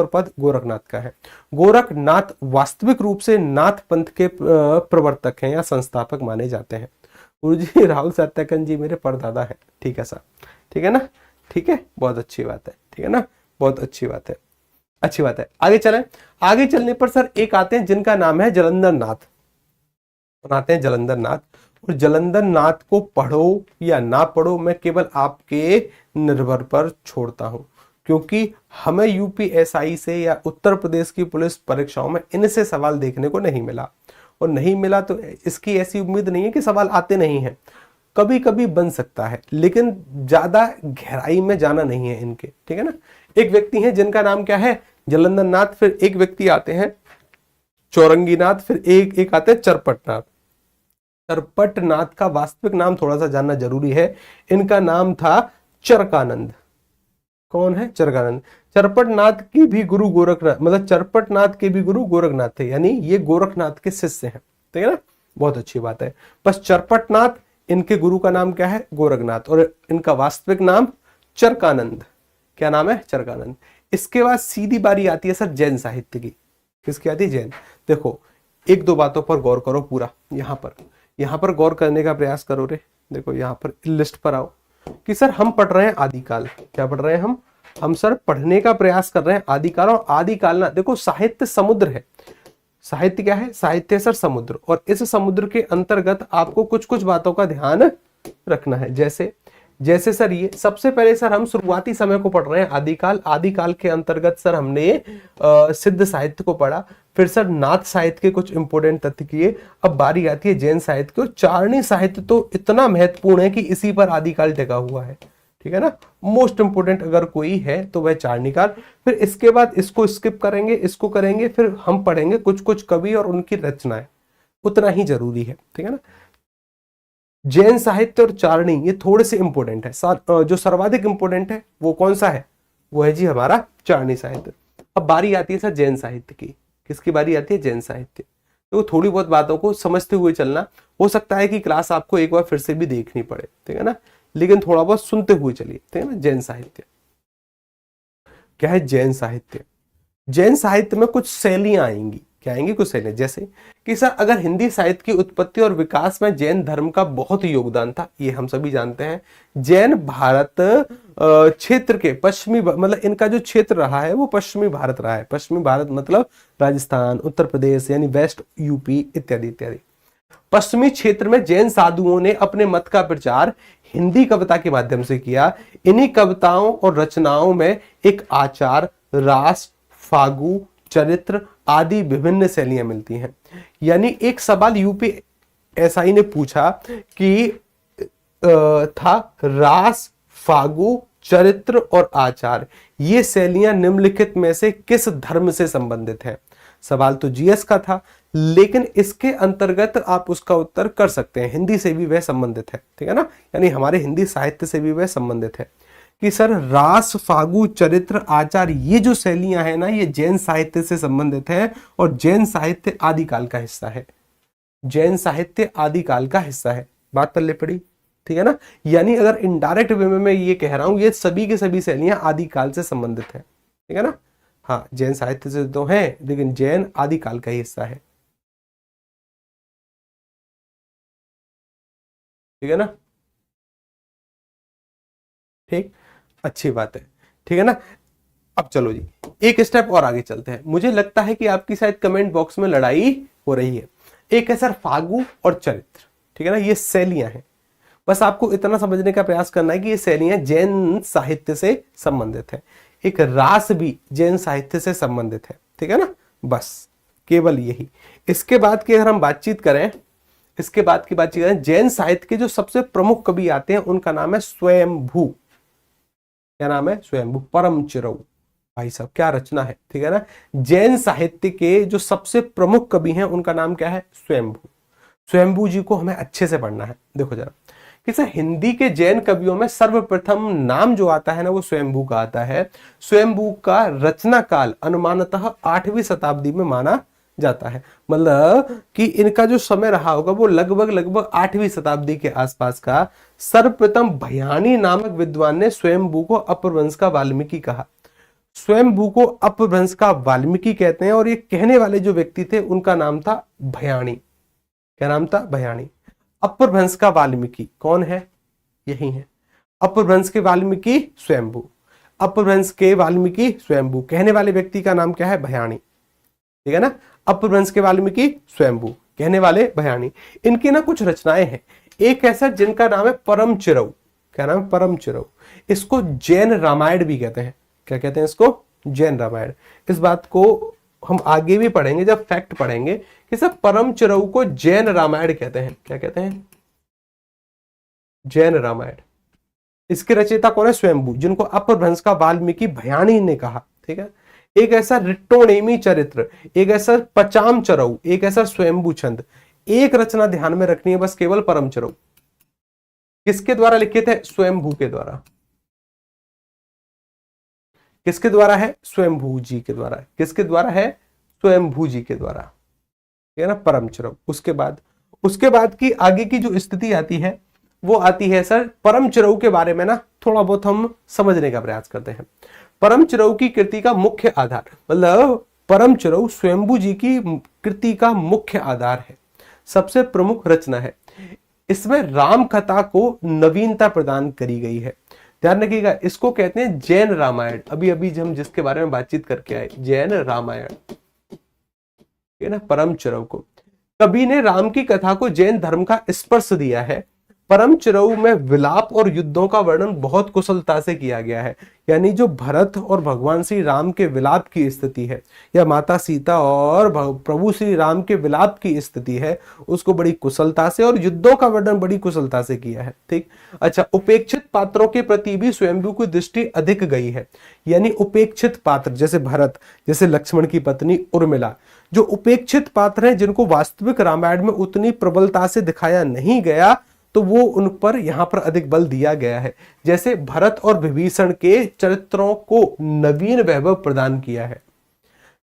पद गोरखनाथ का है। गोरखनाथ वास्तविक रूप से नाथ पंथ के प्रवर्तक हैं या संस्थापक माने जाते हैं। गुरु जी राहुल सातयाकन जी मेरे परदादा है, ठीक है सर, ठीक है ना, ठीक है, बहुत अच्छी बात है, ठीक है ना, बहुत अच्छी बात है। अच्छी बात है, आगे चलें। आगे चलने पर सर एक आते हैं जिनका नाम है जलंधर नाथ। आते हैं जलंधर नाथ, और जलंधर नाथ को पढ़ो या ना पढ़ो मैं केवल आपके निर्भर पर छोड़ता हूं, क्योंकि हमें यूपीएसआई से या उत्तर प्रदेश की पुलिस परीक्षाओं में इनसे सवाल देखने को नहीं मिला, और नहीं मिला तो इसकी ऐसी उम्मीद नहीं है कि सवाल आते नहीं हैं, कभी कभी बन सकता है, लेकिन ज्यादा गहराई में जाना नहीं है इनके, ठीक है ना। एक व्यक्ति है जिनका नाम क्या है, जलंधर नाथ, फिर एक व्यक्ति आते हैं चौरंगीनाथ, फिर एक आते हैं चरपटनाथ। चरपटनाथ का वास्तविक नाम थोड़ा सा जानना जरूरी है, इनका नाम था चरकानंद। कौन है? चरकानंद। चरपटनाथ की भी गुरु गोरखनाथ, मतलब चरपटनाथ के भी गुरु गोरखनाथ थे, यानी ये गोरखनाथ के शिष्य हैं, ठीक है ना, बहुत अच्छी बात है। बस चरपटनाथ, इनके गुरु का नाम क्या है? गोरखनाथ, और इनका वास्तविक नाम चरकानंद। क्या नाम है? चरकानंद। इसके बाद सीधी बारी आती है सर जैन साहित्य की। किसकी आती है? जैन। देखो एक दो बातों पर गौर करो, पूरा यहाँ पर गौर करने का प्रयास करो रे। देखो यहाँ पर लिस्ट पर आओ कि सर हम पढ़ रहे हैं आदिकाल। क्या पढ़ रहे हैं हम सर पढ़ने का प्रयास कर रहे हैं आदिकाल। और आदिकाल ना, देखो साहित्य समुद्र है। साहित्य क्या है? साहित्य सर समुद्र, और इस समुद्र के अंतर्गत आपको कुछ कुछ बातों का ध्यान रखना है। जैसे सर ये सबसे पहले सर हम शुरुआती समय को पढ़ रहे हैं आदिकाल। आदिकाल के अंतर्गत सर हमने सिद्ध साहित्य को पढ़ा, फिर सर नाथ साहित्य के कुछ इंपोर्टेंट तथ्य किए। अब बारी आती है जैन साहित्य की, और चारणी साहित्य तो इतना महत्वपूर्ण है कि इसी पर आदिकाल टिका हुआ है, ठीक है ना। मोस्ट इंपोर्टेंट अगर कोई है तो वह चारणी काल। फिर इसके बाद इसको स्किप करेंगे, इसको करेंगे, फिर हम पढ़ेंगे कुछ कुछ कवि और उनकी रचनाएं, उतना ही जरूरी है, ठीक है ना। जैन साहित्य और चारणी ये थोड़े से इंपोर्टेंट है। जो सर्वाधिक इंपोर्टेंट है वो कौन सा है? वो है जी हमारा चारणी साहित्य। अब बारी आती है सर जैन साहित्य की। किसकी बारी आती है? जैन साहित्य। तो थोड़ी बहुत बातों को समझते हुए चलना। हो सकता है कि क्लास आपको एक बार फिर से भी देखनी पड़े, ठीक है ना, लेकिन थोड़ा बहुत सुनते हुए चलिए, ठीक है ना। जैन साहित्य क्या है? जैन साहित्य। जैन साहित्य में कुछ शैलियां आएंगी। क्या आएंगी? कुछ शैलियां, जैसे कि सर अगर हिंदी साहित्य की उत्पत्ति और विकास में जैन धर्म का बहुत योगदान था, ये हम सभी जानते हैं। जैन भारत क्षेत्र के पश्चिमी, मतलब इनका जो क्षेत्र रहा है वो पश्चिमी भारत रहा है। पश्चिमी भारत मतलब राजस्थान, उत्तर प्रदेश, यानी वेस्ट यूपी इत्यादि इत्यादि। पश्चिमी क्षेत्र में जैन साधुओं ने अपने मत का प्रचार हिंदी कविता के माध्यम से किया। इन्हीं कविताओं और रचनाओं में एक आचार, रास, फागु, चरित्र आदि विभिन्न शैलियां मिलती हैं। यानी एक सवाल यूपीएसआई ने पूछा कि था रास, फागु, चरित्र और आचार, ये शैलियां निम्नलिखित में से किस धर्म से संबंधित है? सवाल तो जीएस का था, लेकिन इसके अंतर्गत आप उसका उत्तर कर सकते हैं, हिंदी से भी वह संबंधित है, ठीक है ना, यानी हमारे हिंदी साहित्य से भी वह संबंधित है कि सर रास, फागु, चरित्र, आचार, ये जो शैलियां हैं ना, ये जैन साहित्य से संबंधित है, और जैन साहित्य आदिकाल का हिस्सा है। जैन साहित्य आदिकाल का हिस्सा है। बात पल्ले पड़ी, ठीक है ना। यानी अगर इनडायरेक्ट वे में मैं ये कह रहा हूं, ये सभी के सभी शैलियां आदिकाल से संबंधित है, ठीक है ना। हाँ, जैन साहित्य से तो है, लेकिन जैन आदिकाल का ही हिस्सा है, ठीक है ना। ठीक, अच्छी बात है, ठीक है ना। अब चलो जी एक स्टेप और आगे चलते हैं। मुझे लगता है कि आपकी शायद कमेंट बॉक्स में लड़ाई हो रही है। एक है सर फागु और चरित्र, ठीक है ना, ये शैलियां हैं। बस आपको इतना समझने का प्रयास करना है कि ये शैलियां जैन साहित्य से संबंधित है। एक रास भी जैन साहित्य से संबंधित है, ठीक है ना, बस केवल यही। इसके बाद की अगर हम बातचीत करें, जैन साहित्य के जो सबसे प्रमुख कवि आते हैं उनका नाम है स्वयंभू। क्या नाम है? स्वयंभू परम चिरऊ। भाई साहब क्या रचना है, ठीक है ना। जैन साहित्य के जो सबसे प्रमुख कवि हैं उनका नाम क्या है? स्वयंभू। स्वयंभू जी को हमें अच्छे से पढ़ना है। देखो जरा कि सर हिंदी के जैन कवियों में सर्वप्रथम नाम जो आता है ना, वो स्वयंभू का आता है। स्वयंभू का रचना काल अनुमानतः 8वीं शताब्दी में माना जाता है, मतलब कि इनका जो समय रहा होगा वो लगभग 8वीं शताब्दी के आसपास का। सर्वप्रथम भयानी नामक विद्वान ने स्वयंभू को अपभ्रंश का वाल्मीकि कहा। स्वयंभू को अपभ्रंश का वाल्मीकि कहते हैं, और ये कहने वाले जो व्यक्ति थे उनका नाम था भयानी। क्या नाम था? भयानी। अपभ्रंश का वाल्मीकि कौन है? यही है अपभ्रंश के वाल्मीकि, स्वयंभू। अपभ्रंश के वाल्मीकि स्वयंभू, कहने वाले व्यक्ति का नाम क्या है, भयाणी, ठीक है ना। अपभ्रंश के वाल्मीकि स्वयंभू, कहने वाले भयाणी। इनकी ना कुछ रचनाएं हैं, एक ऐसा जिनका नाम है परम चिरऊ, क्या नाम है, परम चिरऊ। इसको जैन रामायण भी कहते हैं, क्या कहते हैं इसको, जैन रामायण। इस बात को हम आगे भी पढ़ेंगे जब फैक्ट पढ़ेंगे कि सब परम चिरऊ को जैन रामायण कहते हैं, क्या कहते हैं, जैन रामायण। इसके रचयिता कौन है, स्वयंभू, जिनको अपभ्रंश का वाल्मीकि भयाणी ने कहा, ठीक है। एक ऐसा रिट्टोनेमी चरित्र, एक ऐसा पचाम चरऊ, एक ऐसा स्वयंभू छंद। एक रचना ध्यान में रखनी है बस, केवल परम चरऊ। किसके द्वारा लिखे थे, स्वयंभू के द्वारा। किसके द्वारा है, स्वयंभू जी के द्वारा। किसके द्वारा है, स्वयंभू जी के द्वारा, ठीक है ना, परम चरऊ। उसके बाद की आगे की जो स्थिति आती है वो आती है सर, परम चरऊ के बारे में ना थोड़ा बहुत हम समझने का प्रयास करते हैं। परम चरऊ की कृति का मुख्य आधार, मतलब परम चरऊ स्वयंभू जी की कृति का मुख्य आधार है, सबसे प्रमुख रचना है। इसमें राम कथा को नवीनता प्रदान करी गई है। ध्यान रखिएगा, इसको कहते हैं जैन रामायण। अभी अभी हम जिसके बारे में बातचीत करके आए, जैन रामायण, ठीक है ना, परम चरऊ को। कवि ने राम की कथा को जैन धर्म का स्पर्श दिया है। परम चरऊ में विलाप और युद्धों का वर्णन बहुत कुशलता से किया गया है। यानी जो भरत और भगवान श्री राम के विलाप की स्थिति है, या माता सीता और प्रभु श्री राम के विलाप की स्थिति है, उसको बड़ी कुशलता से, और युद्धों का वर्णन बड़ी कुशलता से किया है, ठीक। अच्छा, उपेक्षित पात्रों के प्रति भी स्वयंभू की दृष्टि अधिक गई है। यानी उपेक्षित पात्र जैसे भरत, जैसे लक्ष्मण की पत्नी उर्मिला, जो उपेक्षित पात्र हैं, जिनको वास्तविक रामायण में उतनी प्रबलता से दिखाया नहीं गया, तो वो उन पर यहां पर अधिक बल दिया गया है। जैसे भरत और विभीषण के चरित्रों को नवीन वैभव प्रदान किया है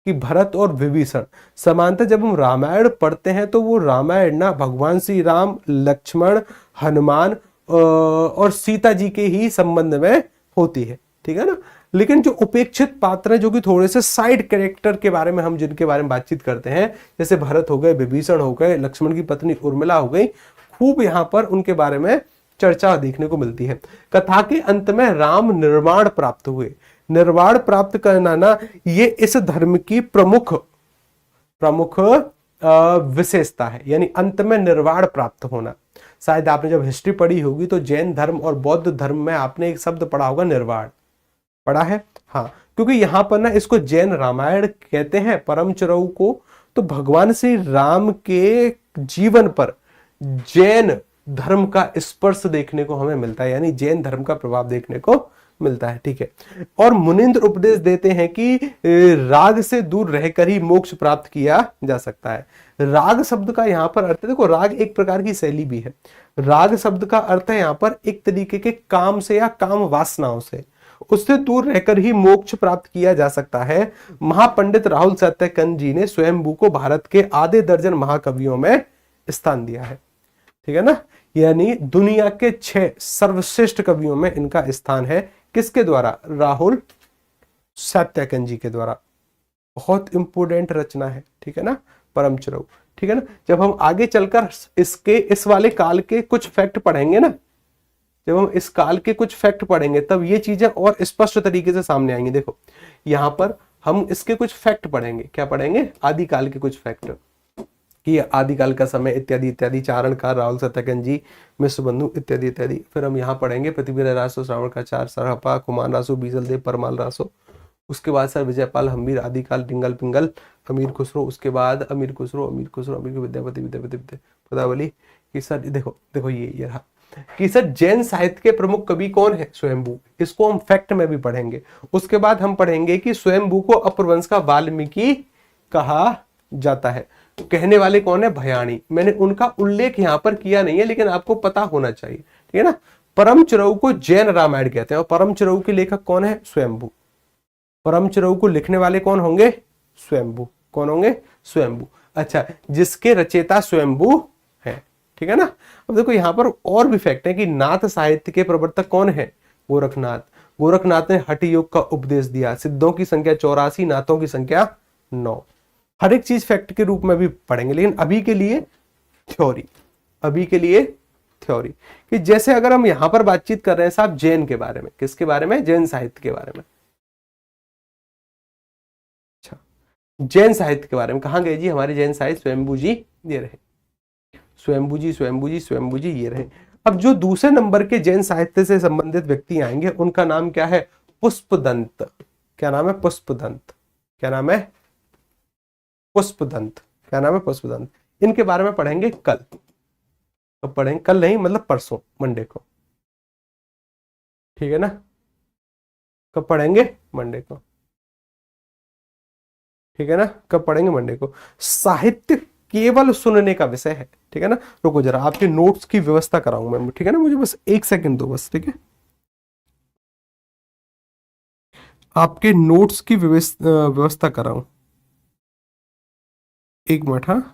कि भरत और विभीषण समानतः जब हम रामायण पढ़ते हैं तो वो रामायण ना भगवान श्री राम, लक्ष्मण, हनुमान और सीता जी के ही संबंध में होती है, ठीक है ना। लेकिन जो उपेक्षित पात्र हैं, जो कि थोड़े से साइड कैरेक्टर के बारे में हम जिनके बारे में बातचीत करते हैं, जैसे भरत हो गए, विभीषण हो गए, लक्ष्मण की पत्नी उर्मिला हो गई, खूब यहां पर उनके बारे में चर्चा देखने को मिलती है। कथा के अंत में राम निर्वाण प्राप्त हुए। निर्वाण प्राप्त करना ना, ये इस धर्म की प्रमुख विशेषता है, यानी अंत में निर्वाण प्राप्त होना। शायद आपने जब हिस्ट्री पढ़ी होगी तो जैन धर्म और बौद्ध धर्म में आपने एक शब्द पढ़ा होगा, निर्वाण, पढ़ा है, हाँ। क्योंकि यहां पर ना इसको जैन रामायण कहते हैं, परम चरऊ को। तो भगवान श्री राम के जीवन पर जैन धर्म का स्पर्श देखने को हमें मिलता है, यानी जैन धर्म का प्रभाव देखने को मिलता है, ठीक है। और मुनिंद्र उपदेश देते हैं कि राग से दूर रहकर ही मोक्ष प्राप्त किया जा सकता है। राग शब्द का यहाँ पर अर्थ है, देखो राग एक प्रकार की शैली भी है। राग शब्द का अर्थ है यहाँ पर एक तरीके के काम से या काम वासनाओं से, उससे दूर रहकर ही मोक्ष प्राप्त किया जा सकता है। महापंडित राहुल सत्यकन जी ने स्वयंभू को भारत के आधे दर्जन महाकवियों में स्थान दिया है, ठीक है ना। यानी दुनिया के 6 सर्वश्रेष्ठ कवियों में इनका स्थान है। किसके द्वारा, राहुल सत्यकन जी के द्वारा। बहुत इंपोर्टेंट रचना है, ठीक है ना, परम चरऊ, ठीक है ना। जब हम आगे चलकर इस वाले काल के कुछ फैक्ट पढ़ेंगे ना, जब हम इस काल के कुछ फैक्ट पढ़ेंगे तब ये चीजें और स्पष्ट तरीके से सामने आएंगी। देखो यहां पर हम इसके कुछ फैक्ट पढ़ेंगे, क्या पढ़ेंगे, आदिकाल के कुछ फैक्ट, कि आदिकाल का समय इत्यादि इत्यादि, चारणकार राहुल सत्यकन जी, मिश्रबंधु इत्यादि इत्यादि। फिर हम यहाँ पढ़ेंगे पृथ्वीराज रासो, श्रावण का चार, सरहपा, कुमार रासो, बीसल देव, परमाल रासो। उसके बाद सर विजयपाल, हम्बीर, आदिकाल, डिंगल पिंगल, अमीर खुसरो। उसके बाद अमीर खुसरो, अमीर विद्यापति पदावली। कि सर देखो ये रहा कि सर जैन साहित्य के प्रमुख कवि कौन है, स्वयंभू। इसको हम फैक्ट में भी पढ़ेंगे। उसके बाद हम पढ़ेंगे कि स्वयंभू को अपभ्रंश का वाल्मीकि कहा जाता है। तो कहने वाले कौन है, भयाणी। मैंने उनका उल्लेख यहां पर किया नहीं है, लेकिन आपको पता होना चाहिए, ठीक है ना। परम चरऊ को जैन रामायण कहते हैं, और परम चरऊ के लेखक कौन है, स्वयंभू। परम चरऊ को लिखने वाले कौन होंगे, स्वयंभू। कौन होंगे, स्वयंभू। अच्छा, जिसके रचयिता स्वयंभू है, ठीक है ना। अब देखो यहां पर और भी फैक्ट है कि नाथ साहित्य के प्रवर्तक कौन है, गोरखनाथ। गोरखनाथ ने हठ योग का उपदेश दिया। सिद्धों की संख्या 84, नाथों की संख्या 9। हर एक चीज फैक्ट के रूप में भी पढ़ेंगे, लेकिन अभी के लिए थ्योरी, थ्योरी, कि जैसे अगर हम यहां पर बातचीत कर रहे हैं साहब जैन के बारे में, किसके बारे में, जैन साहित्य के बारे में। अच्छा, जैन साहित्य के बारे में, कहां गए जी हमारे जैन साहित्य, स्वयंभू जी ये रहे, स्वयंभू जी स्वयंभू जी स्वयंभू जी ये रहे। अब जो दूसरे नंबर के जैन साहित्य से संबंधित व्यक्ति आएंगे उनका नाम क्या है, पुष्पदंत। क्या नाम है, पुष्पदंत। क्या नाम है, पुष्पदंत। क्या नाम है, पुष्पदंत। इनके बारे में पढ़ेंगे कल। तो पढ़ेंगे कल नहीं, मतलब परसों, मंडे को, ठीक है ना। कब पढ़ेंगे, मंडे को, ठीक है ना। कब पढ़ेंगे, मंडे को। साहित्य केवल सुनने का विषय है, ठीक है ना। रुको जरा, आपके नोट्स की व्यवस्था कराऊं मैं, ठीक है ना, मुझे बस एक सेकंड दो बस, ठीक है। आपके नोट्स की व्यवस्था कराऊं, एक मिनट, हाँ।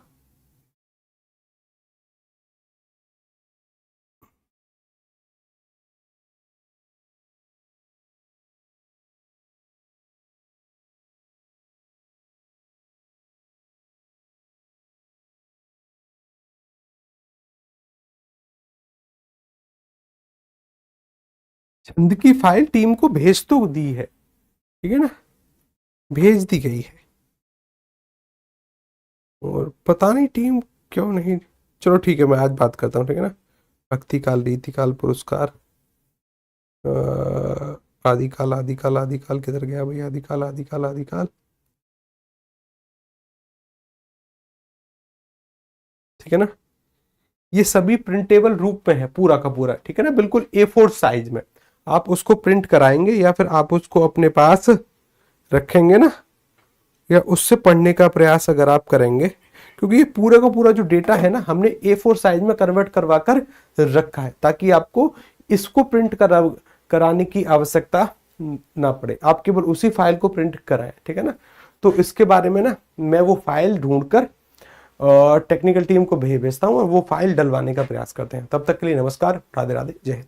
छंद की फाइल टीम को भेज तो दी है, ठीक है ना, भेज दी गई है, और पता नहीं टीम क्यों नहीं। चलो ठीक है, मैं आज बात करता हूँ, ठीक है ना। भक्तिकाल, रीतिकाल, पुरस्कार, आदिकाल, आदिकाल, आदिकाल किधर गया भाई, आदिकाल, आदिकाल, आदिकाल, ठीक है ना। ये सभी प्रिंटेबल रूप में है पूरा का पूरा, ठीक है ना, बिल्कुल A4 साइज में। आप उसको प्रिंट कराएंगे या फिर आप उसको अपने पास रखेंगे ना, या उससे पढ़ने का प्रयास अगर आप करेंगे, क्योंकि ये पूरा का पूरा जो डेटा है ना हमने A4 साइज में कन्वर्ट करवा कर रखा है, ताकि आपको इसको प्रिंट कराने की आवश्यकता ना पड़े, आप केवल उसी फाइल को प्रिंट कराएं, ठीक है ना। तो इसके बारे में ना मैं वो फाइल ढूंढकर टेक्निकल टीम को भेजता हूँ और वो फाइल डलवाने का प्रयास करते हैं। तब तक के लिए नमस्कार, राधे राधे, जय हिंद।